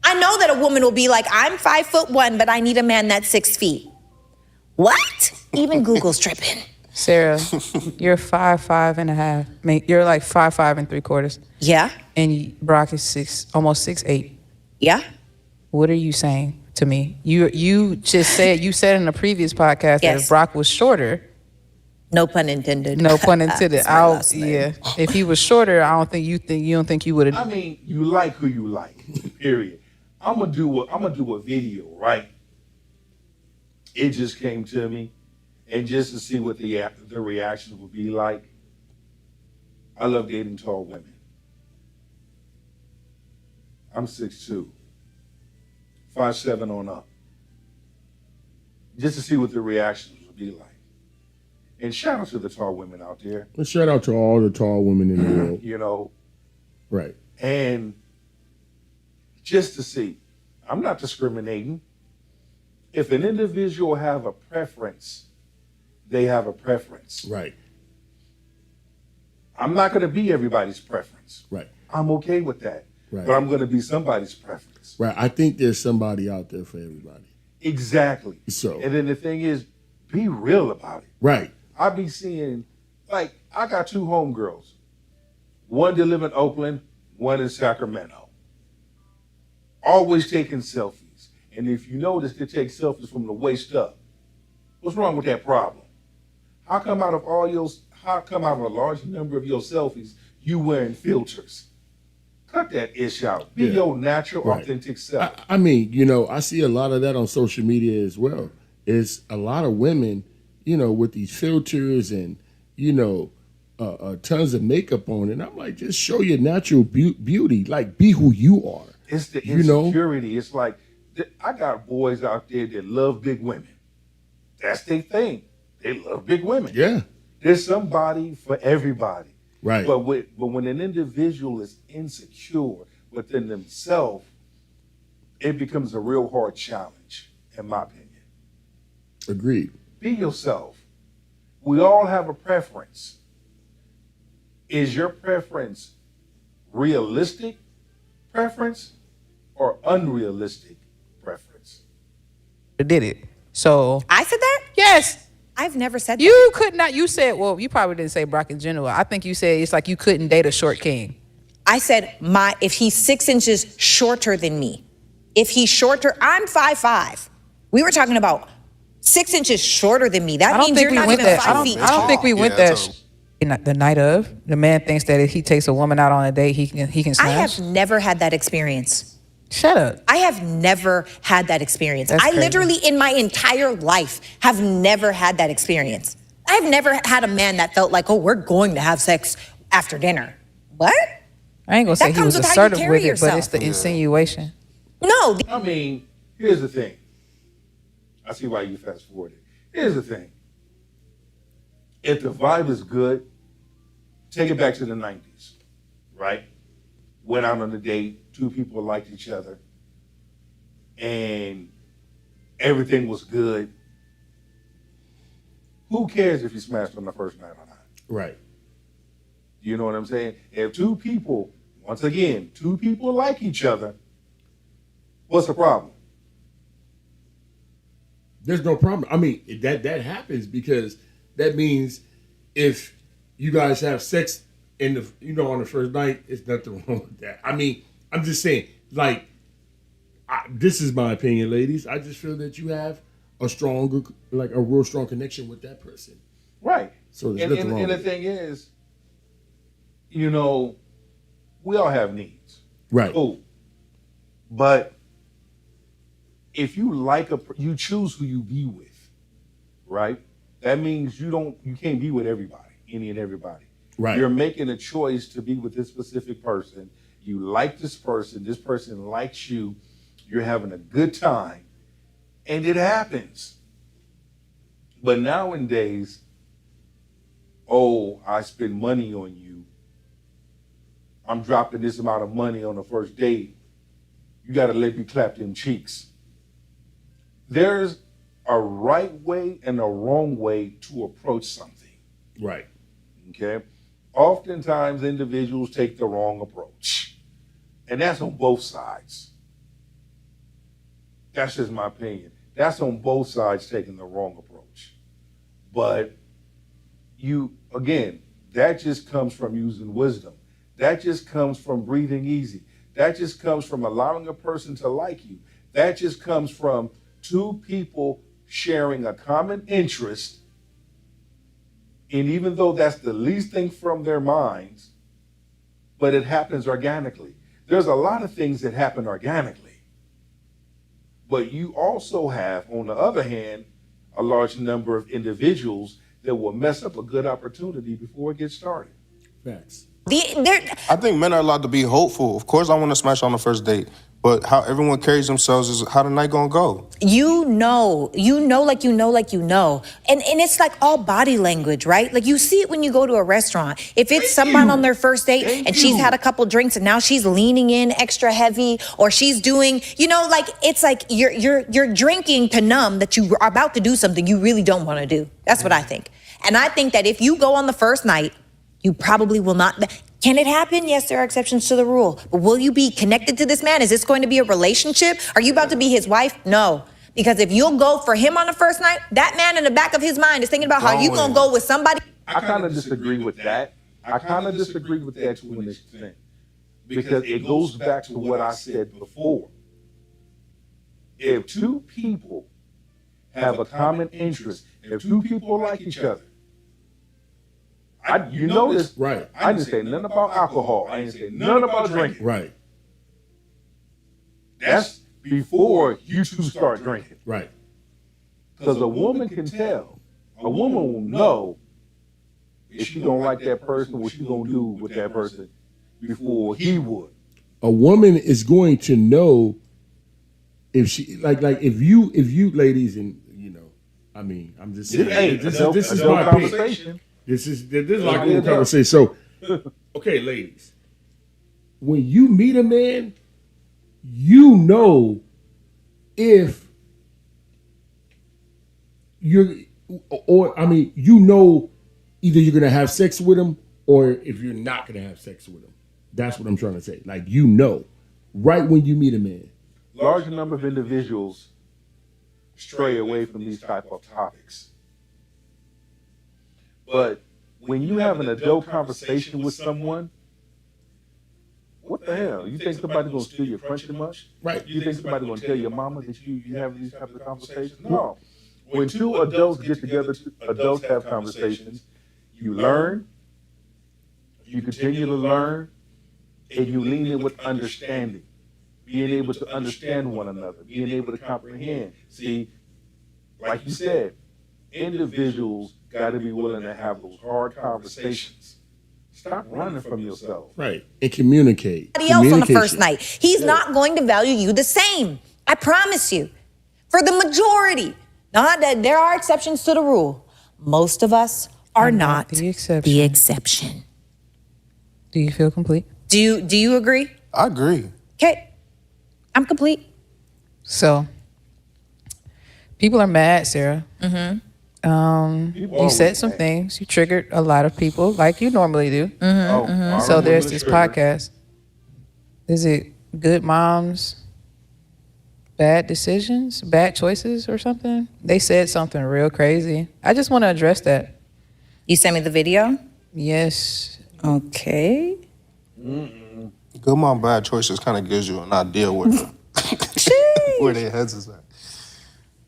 I know that a woman will be like, I'm 5'1", but I need a man that's 6 feet. What? Even Google's tripping. Sarah, you're 5'5.5". I mean, you're like 5'5 3/4", Yeah, and Brock is almost 6'8". yeah. What are you saying to me? You just said in a previous podcast that Yes. if Brock was shorter, No pun intended. no pun intended. That's my last name. Yeah, if he was shorter, I don't think you would I have. mean, you like who you like. Period. I'm gonna do a video, right? It just came to me, and just to see what the reactions would be like. I love dating tall women. I'm 6'2", 5'7" on up. Just to see what the reactions would be like. And shout out to the tall women out there, And shout out to all the tall women in the world. you know, Right. and just to see. I'm not discriminating. If an individual have a preference, they have a preference. Right. I'm not going to be everybody's preference. Right. I'm okay with that. Right. But I'm going to be somebody's preference. Right. I think there's somebody out there for everybody. Exactly. So- And then the thing is, be real about it. Right. I be seeing, like, I got 2 homegirls. One that live in Oakland, one in Sacramento. Always taking selfies. And if you notice, they take selfies from the waist up. What's wrong with that problem? How come out of a large number of your selfies, you wearing filters? Cut that ish out. Be Yeah. your natural, Right. authentic self. I mean, I see a lot of that on social media as well. It's a lot of women, with these filters and, tons of makeup on. And I'm like, just show your natural beauty. Like, be who you are. It's the You know? insecurity. It's like, I got boys out there that love big women. That's their thing. They love big women. Yeah. There's somebody for everybody. Right. But when an individual is insecure within themselves, it becomes a real hard challenge, in my opinion. Agreed. Be yourself. We all have a preference. Is your preference realistic preference or unrealistic preference? Did it? So I said that? yes, I've never said that. you could not. You said, well, you probably didn't say Brock in general. I think you said it's like you couldn't date a short king. I said if he's 6 inches shorter than me. If he's shorter, I'm 5'5". We were talking about 6 inches shorter than me. That I don't means think you're we not went even that. 5 feet I don't tall. think we went Yeah, that. The night of, the man thinks that if he takes a woman out on a date, he can I smash. have never had that experience. Shut up. I have never had that experience. That's I crazy. literally, in my entire life, have never had that experience. I've never had a man that felt like, oh, we're going to have sex after dinner. What? I ain't gonna say That he was comes with how you assertive carry with it, but yourself. it's the insinuation. No. I mean, here's the thing. I see why you fast forwarded. Here's the thing. If the vibe is good, take it back to the 90s, right? Went out on a date, 2 people liked each other, and everything was good. Who cares if you smashed on the first night or not? Right. You know what I'm saying? If 2 people, once again, 2 people like each other, what's the problem? There's no problem. I mean, that happens because that means if you guys have sex on the first night, it's nothing wrong with that. I mean, I'm just saying, like, this is my opinion, ladies. I just feel that you have a real strong connection with that person. Right. So there's nothing wrong and the with it. thing is, we all have needs. Right. Cool. But if you like you choose who you be with, right? That means you can't be with everybody, any and everybody. Right. You're making a choice to be with this specific person. You like this person likes you, you're having a good time, and it happens. But nowadays, oh, I spend money on you. I'm dropping this amount of money on the first date. You got to let me clap them cheeks. There's a right way and a wrong way to approach something. Right. Okay? Oftentimes, individuals take the wrong approach. And that's on both sides. That's just my opinion. That's on both sides taking the wrong approach. But again, that just comes from using wisdom. That just comes from breathing easy. That just comes from allowing a person to like you. That just comes from two people sharing a common interest. And even though that's the least thing from their minds, but it happens organically. There's a lot of things that happen organically. But you also have, on the other hand, a large number of individuals that will mess up a good opportunity before it gets started. Facts. I think men are allowed to be hopeful. Of course, I want to smash on the first date, but how everyone carries themselves is how the night gonna go. You know, like you know. And it's like all body language, right? Like you see it when you go to a restaurant. If it's someone on their first date and she's had a couple drinks and now she's leaning in extra heavy, or she's doing, like it's like you're drinking to numb that you are about to do something you really don't want to do. That's what I think. And I think that if you go on the first night, you probably will not. Can it happen? Yes, there are exceptions to the rule. But will you be connected to this man? Is this going to be a relationship? Are you about to be his wife? No. Because if you'll go for him on the first night, that man in the back of his mind is thinking about how you going to go with somebody. I kind of disagree with that. I kind of disagree with that to an extent. Because it goes back to what I said before. If two people have a common interest, if two people like each other, you notice, Right. I didn't say nothing about alcohol. I didn't say nothing about drinking. Right. That's before you two start drinking. Right. Because a woman can tell. A woman will know if she don't like that person, what she gonna do with that person before he would. A woman is going to know if she if you ladies, and I mean, I'm just saying, Hey, this adult is my opinion. conversation. This is like a conversation. So, okay, ladies, when you meet a man, you know if you're, either you're gonna have sex with him or if you're not gonna have sex with him. That's what I'm trying to say. Like, right when you meet a man. Large number of individuals stray away from these type of topics. But when you have an adult conversation with someone, what the hell? You think somebody's gonna steal your Frenchie much? Right. You think somebody's gonna tell your mama that you have these type of conversations? No. When two adults get together, adults have conversations, you learn, you continue to learn, and you lean in with understanding. Being able to understand one another, being able to comprehend. See, like you said, individuals got to be willing to have those hard conversations. Stop running from yourself. Right. And communicate. Somebody else on the first night. He's not going to value you the same. I promise you. For the majority. Not that there are exceptions to the rule. Most of us are not the exception. the exception. Do you feel complete? Do you agree? I agree. Okay. I'm complete. So, people are mad, Sarah. You said some things. You triggered a lot of people, like you normally do. So there's this podcast. Is it Good Moms, Bad Decisions, Bad Choices, or something? They said something real crazy. I just want to address that. You sent me the video? Yes. Okay. Good Mom, Bad Choices kind of gives you an idea where their heads is at.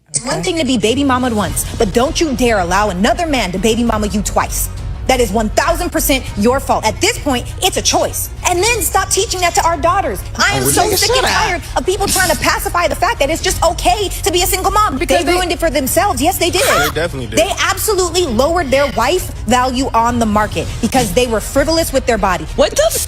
It's one thing to be baby mamaed once, but don't you dare allow another man to baby mama you twice. That is 1000% your fault. At this point, it's a choice. And then stop teaching that to our daughters. I am so sick and tired of people trying to pacify the fact that it's just okay to be a single mom. Because they ruined it for themselves. Yes, they did. They definitely did. They absolutely lowered their wife value on the market because they were frivolous with their body. What the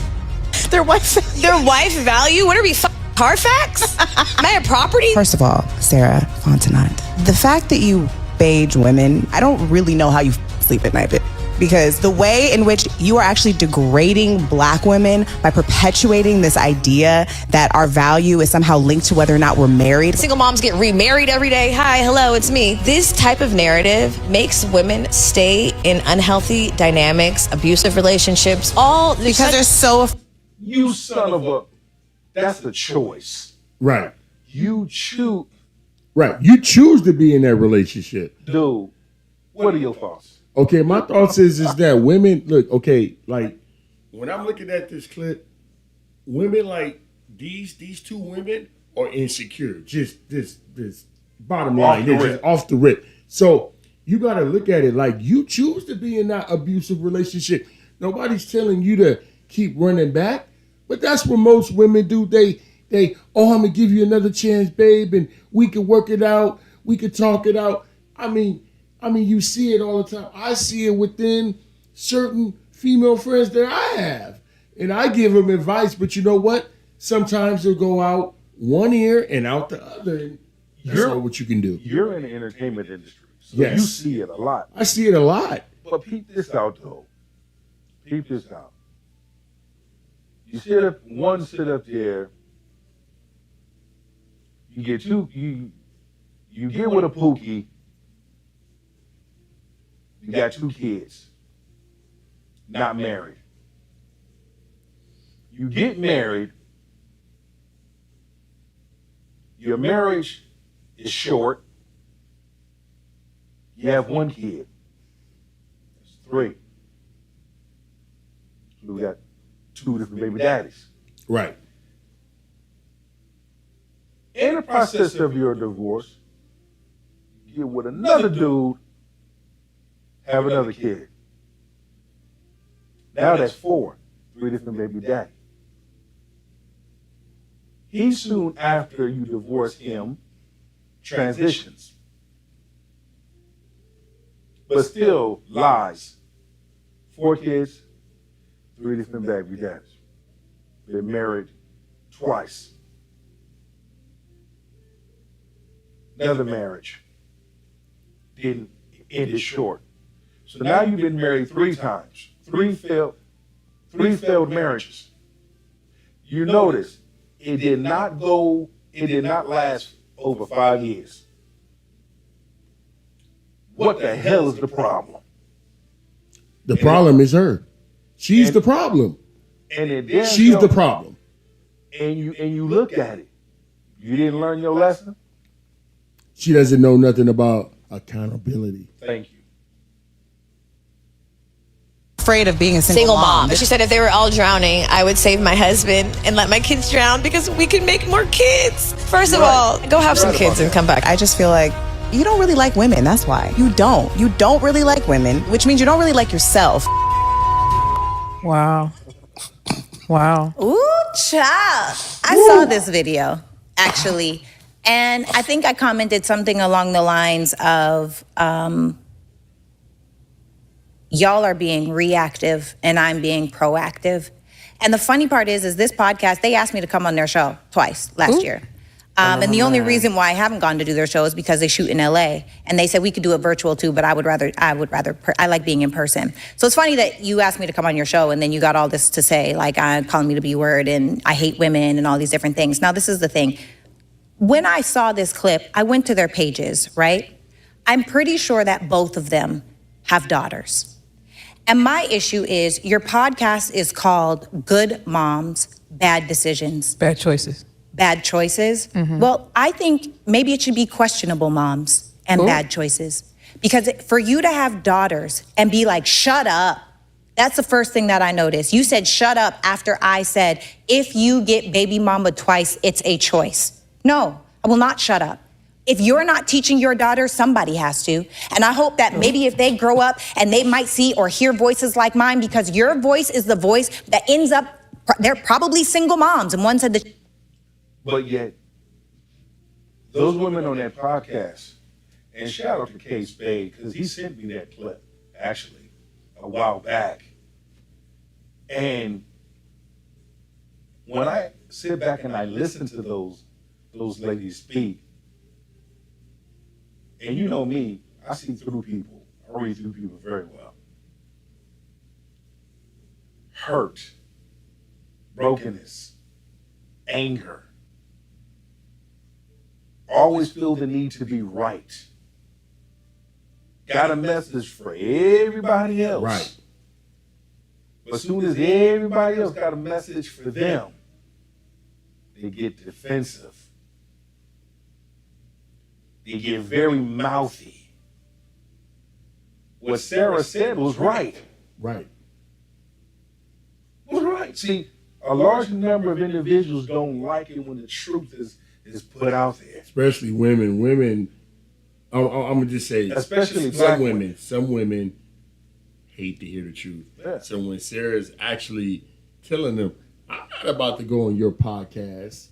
Their wife value? What are we, Carfax? Am I a property? First of all, Sarah Fontenot, the fact that you beige women, I don't really know how you sleep at night, because the way in which you are actually degrading black women by perpetuating this idea that our value is somehow linked to whether or not we're married. Single moms get remarried every day. Hi, hello, it's me. This type of narrative makes women stay in unhealthy dynamics, abusive relationships, all Because they're so You son of a, that's a choice. Right. You choose, Right. You choose to be in that relationship. dude. What are your thoughts? Okay, my thoughts is that women look, okay, like when I'm looking at this clip, women like these two women are insecure. Just this bottom line, Off the they're rip. just off the rip. So you gotta look at it like you choose to be in that abusive relationship. Nobody's telling you to keep running back, but that's what most women do. They oh, I'm gonna give you another chance, babe, and we can work it out. We can talk it out. I mean, you see it all the time. I see it within certain female friends that I have, and I give them advice. But you know what? Sometimes they'll go out one ear and out the other. And that's not what you can do. You're in the entertainment industry, so Yes. you see it a lot. I see it a lot. But peep this out, though. Peep this out. You sit up there. You get you get with a Pookie. You got 2 kids, not married. You get married. Your marriage is short. You have 1 kid. That's 3. So we got 2 different baby daddies. Right. In the process of your divorce, you get with another dude, have another kid. Now that's 4, 3 different baby daddies. He soon after you divorce him transitions, but still lies. 4 kids, 3 different baby daddies. Been married twice. Another marriage didn't end it short. So now you've been married 3 times, 3 failed marriages. You notice it did not last over 5 years. What the hell is the problem? The problem is her. She's the problem. And it damn She's sure- the problem. And you look at it. You didn't learn your lesson? She doesn't know nothing about accountability. Thank you. afraid of being a single mom. She said if they were all drowning, I would save my husband and let my kids drown because we can make more kids. First of all, go have some kids and come back. I just feel like you don't really like women. That's why. You don't. You don't really like women, which means you don't really like yourself. Wow. Wow. Ooh, child. I saw this video, actually. And I think I commented something along the lines of, y'all are being reactive and I'm being proactive. And the funny part is this podcast, they asked me to come on their show twice last year. And the only reason why I haven't gone to do their show is because they shoot in LA. And they said we could do it virtual too, but I like being in person. So it's funny that you asked me to come on your show and then you got all this to say, like calling me the B word and I hate women and all these different things. Now, this is the thing. When I saw this clip, I went to their pages, right? I'm pretty sure that both of them have daughters. And my issue is your podcast is called Good Moms, Bad Decisions. Bad choices. Bad choices. Well, I think maybe it should be questionable moms and bad choices. Because for you to have daughters and be like, shut up, that's the first thing that I noticed. You said shut up after I said, if you get baby mama twice, it's a choice. No, I will not shut up. If you're not teaching your daughter, somebody has to. And I hope that maybe if they grow up and they might see or hear voices like mine, because your voice is the voice that ends up, they're probably single moms. And one said that. But yet, those women on that podcast, and shout out to K Spade, because he sent me that clip, actually, a while back. And when I sit back and I listen to those ladies speak, and you know me, I see through people. I read through people very well. Hurt, brokenness, anger. Always feel the need to be right. Got a message for everybody else. Right. But as soon as everybody else got a message for them, they get defensive. They get very mouthy. What Sarah said was right. Right. Was right. See, a large number of individuals don't like it when the truth is put out there. Especially women. Women, I'm gonna just say, Especially black women. Some women hate to hear the truth. Yeah. So when Sarah's actually telling them, I'm not about to go on your podcast,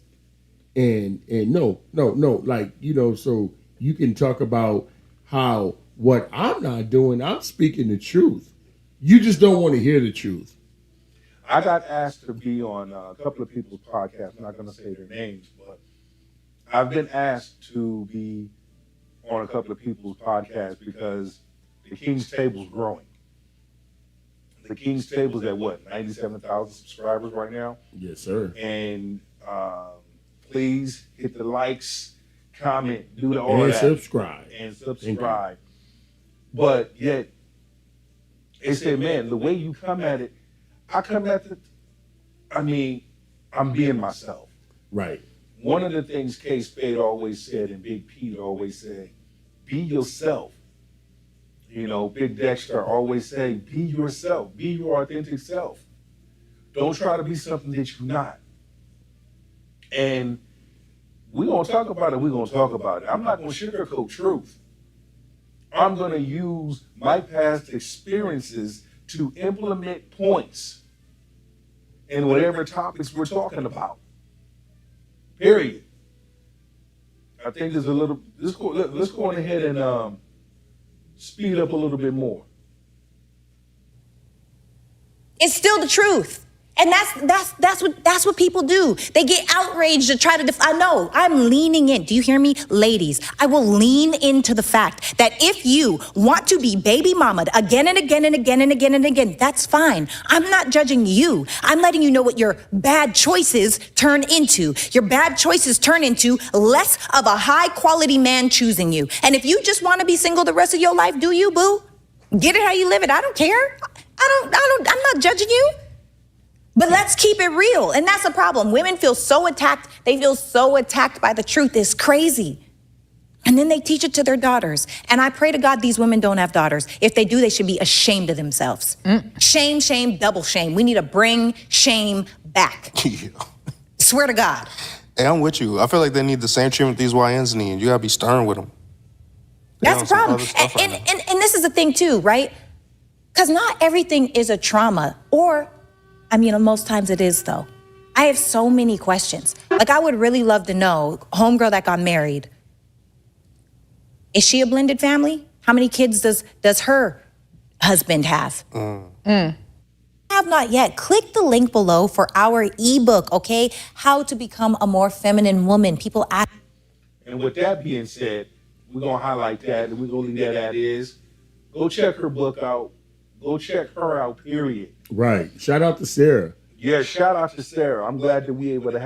and no, like, you know, so you can talk about how what I'm not doing, I'm speaking the truth. You just don't want to hear the truth. I got asked to be on a couple of people's podcasts. I'm not going to say their names, but I've been asked to be on a couple of people's podcasts because the King's Table's growing. The King's Table's at what, 97,000 subscribers right now? Yes, sir. And please hit the likes, comment, do the all And that. subscribe. And subscribe. But yet, they say, man, the way you come at it, I come at it, I mean, I'm being myself. Right. One of the things K Spade always said and Big Pete always said, be yourself. You know, Big Dexter always say, be yourself, be your authentic self. Don't try to be something that you're not. And we're going to talk about it, we're going to talk about it. I'm not going to sugarcoat truth. I'm going to use my past experiences to implement points in whatever topics we're talking about. Period. I think there's a little, let's go on ahead and speed up a little bit more. It's still the truth. And that's what people do. They get outraged to try to I know, I'm leaning in. Do you hear me? Ladies, I will lean into the fact that if you want to be baby mama again and again and again and again and again, that's fine. I'm not judging you. I'm letting you know what your bad choices turn into. Your bad choices turn into less of a high quality man choosing you. And if you just want to be single the rest of your life, do you, boo? Get it how you live it. I don't care. I'm not judging you. But let's keep it real. And that's the problem. Women feel so attacked. They feel so attacked by the truth. It's crazy. And then they teach it to their daughters. And I pray to God these women don't have daughters. If they do, they should be ashamed of themselves. Shame, shame, double shame. We need to bring shame back. Yeah. Swear to God. Hey, I'm with you. I feel like they need the same treatment these YNs need. You gotta be stern with them. That's the problem. And this is the thing too, right? Because not everything is a trauma. Or, I mean, most times it is though. I have so many questions. Like I would really love to know, homegirl that got married, is she a blended family? How many kids does her husband have? Have not yet. Click the link below for our ebook, okay? How to become a more feminine woman. People ask. And with that being said, we're going to highlight that, and we're going to leave that as is. Go check her book out. Go check her out, period. Right. Shout out to Sarah. Yeah, shout out to Sarah. I'm glad that we're able to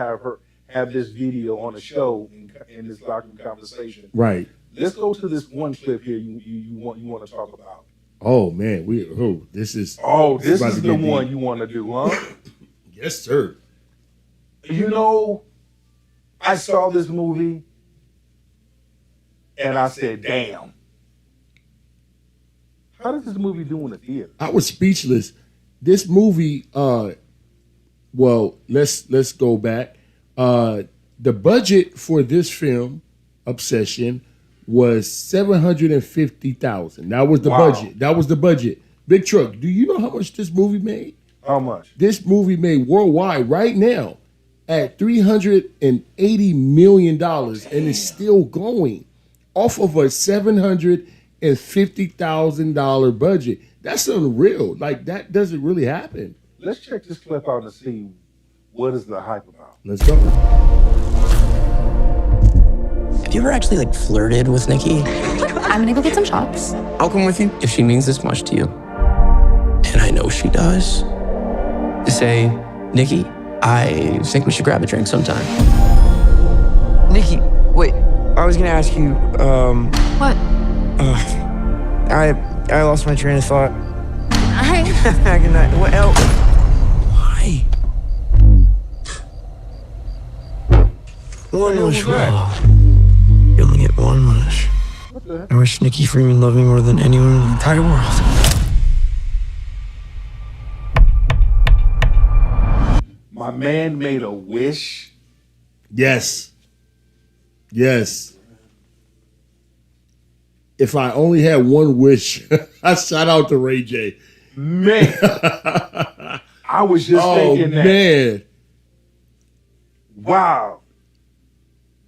have this video on the show in this locker room conversation. Right. Let's go to this one clip here you want to talk about. Oh man, this is this about is to the get one deep. you want to do, huh? Yes, sir. You know, I saw this movie and I said, damn. How does this movie do in the theater? I was speechless. This movie, well, let's go back. The budget for this film Obsession was $750,000. That was the Wow. budget. That was the budget. Big Truck, do you know how much this movie made? How much? This movie made worldwide right now at $380 million and it's still going off of a $750,000 budget. That's unreal. Like, that doesn't really happen. Let's check this clip out and see what is the hype about. Let's go. Have you ever actually like flirted with Nikki? I'm gonna go get some shots. I'll come with you if she means this much to you. And I know she does. To say, Nikki, I think we should grab a drink sometime. Nikki, wait. I was gonna ask you. What? I lost my train of thought. I Good night. What else? Why? One wish. You only get one wish. I wish Nikki Freeman loved me more than anyone in the entire world. My man made a wish. Yes. Yes. If I only had one wish, I shout out to Ray J. Man, I was just thinking that. Man. Wow.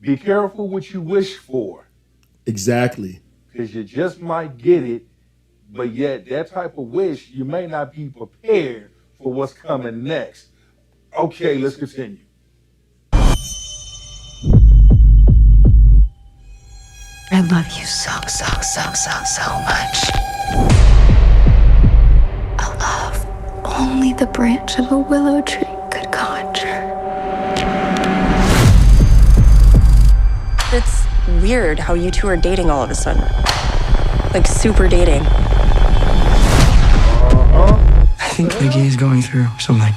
Be careful what you wish for, Exactly. because you just might get it, but yet that type of wish, you may not be prepared for what's coming next. Okay, let's continue. I love you so much. A love only the branch of a willow tree could conjure. It's weird how you two are dating all of a sudden. Like super dating. I think Nikki is going through something.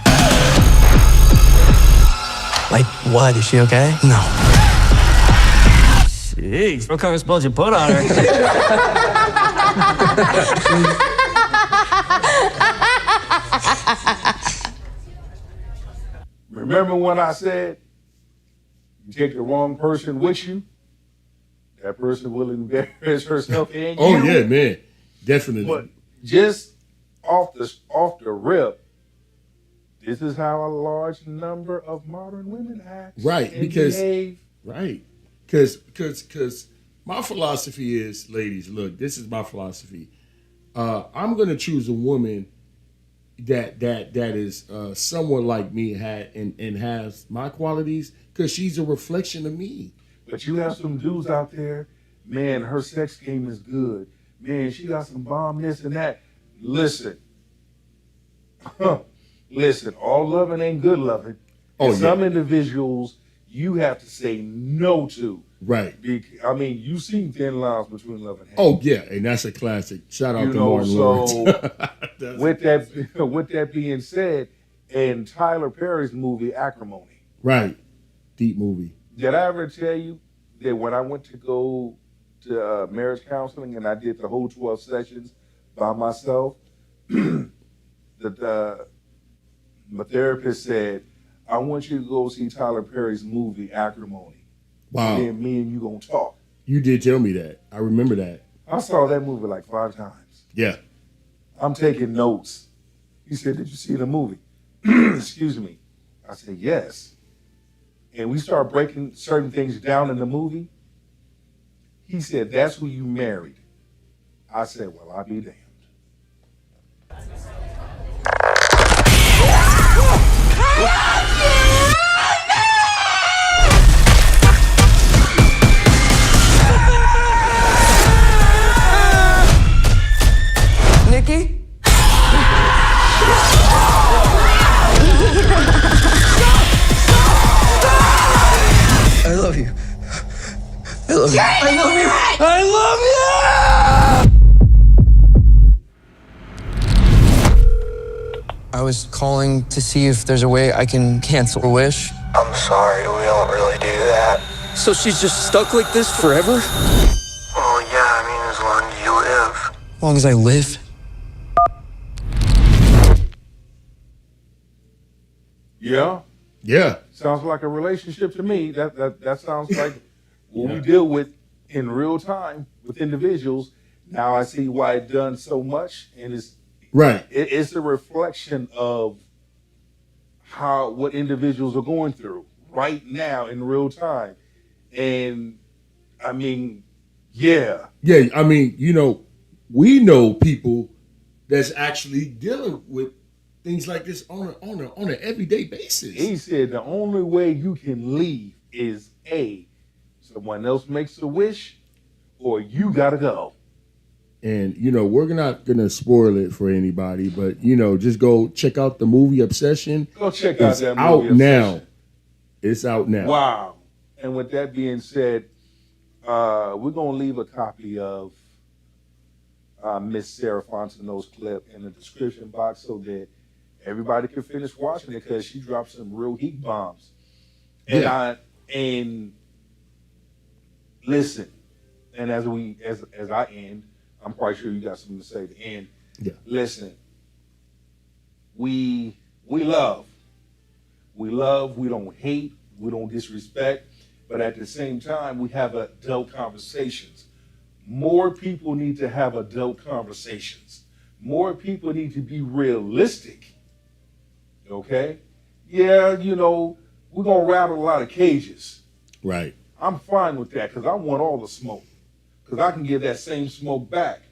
Like, what? Is she okay? No. Jeez, what kind of spells you put on her? Remember when I said you take the wrong person with you, that person will embarrass herself and you. Oh, yeah, man. Definitely. But just off the rip, this is how a large number of modern women act. Right, and because- behave. Right. Because my philosophy is, ladies, look, this is my philosophy. I'm gonna choose a woman that is someone like me and has my qualities, because she's a reflection of me. But you have some dudes out there, man, her sex game is good. Man, she got some bomb this and that. Listen. Listen, all loving ain't good loving. Oh, And some individuals you have to say no to. Right. I mean, you've seen Thin Lines Between Love and Hate. Oh yeah, and that's a classic. Shout out You to know, Martin so Lawrence. with that being said, in Tyler Perry's movie Acrimony, Right. Deep movie. did I ever tell you that when I went to go to marriage counseling and I did the whole 12 sessions by myself, my therapist said, I want you to go see Tyler Perry's movie Acrimony. Wow. And then me and you gonna talk. You did tell me that. I remember that. I saw that movie like 5 times. Yeah. I'm taking notes. He said, did you see the movie? Excuse me. I said, yes. And we start breaking certain things down in the movie. He said, that's who you married. I said, well, I'll be damned. Nikki? I love you. I love you. I love you. I love you! I was calling to see if there's a way I can cancel a wish. I'm sorry, we don't really do that. So she's just stuck like this forever? Well, yeah, I mean, as long as you live. As long as I live? Yeah, Yeah. sounds like a relationship to me. That sounds like what Yeah. we deal with in real time with individuals. Now I see why it done so much, and Right. it's a reflection of what individuals are going through right now in real time. And I mean, yeah, Yeah, I mean, we know people that's actually dealing with things like this on an everyday basis. he said the only way you can leave is someone else makes a wish, or you gotta go. And we're not gonna spoil it for anybody, but just go check out the movie Obsession. Go check out It's that out movie. now. Obsession. It's out now. Wow. And with that being said, we're gonna leave a copy of Miss Sarah Fontenot's clip in the description box so that everybody can finish watching it, because she dropped some real heat bombs. And Yeah. and listen, and as I end, I'm quite sure you got something to say to end. Yeah. Listen, we love. We love, we don't hate, we don't disrespect, but at the same time, we have adult conversations. More people need to have adult conversations. More people need to be realistic. Okay? Yeah, we're going to rattle a lot of cages. Right. I'm fine with that, because I want all the smoke, because I can give that same smoke back.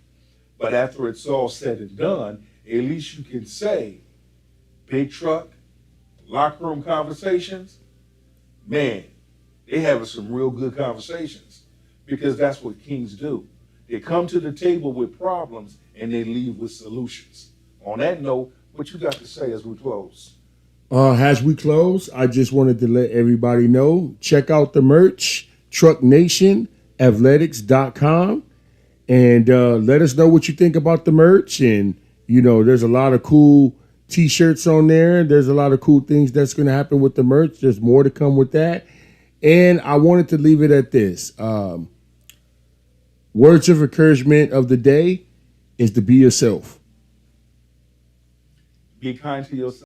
But after it's all said and done, at least you can say, big truck, locker room conversations, man, they having some real good conversations, because that's what kings do. They come to the table with problems and they leave with solutions. On that note, what you got to say as we close? As we close, I just wanted to let everybody know, check out the merch, trucknationathletics.com, and let us know what you think about the merch. And, there's a lot of cool T-shirts on there. There's a lot of cool things that's going to happen with the merch. There's more to come with that. And I wanted to leave it at this. Words of encouragement of the day is to be yourself. Be kind to yourself.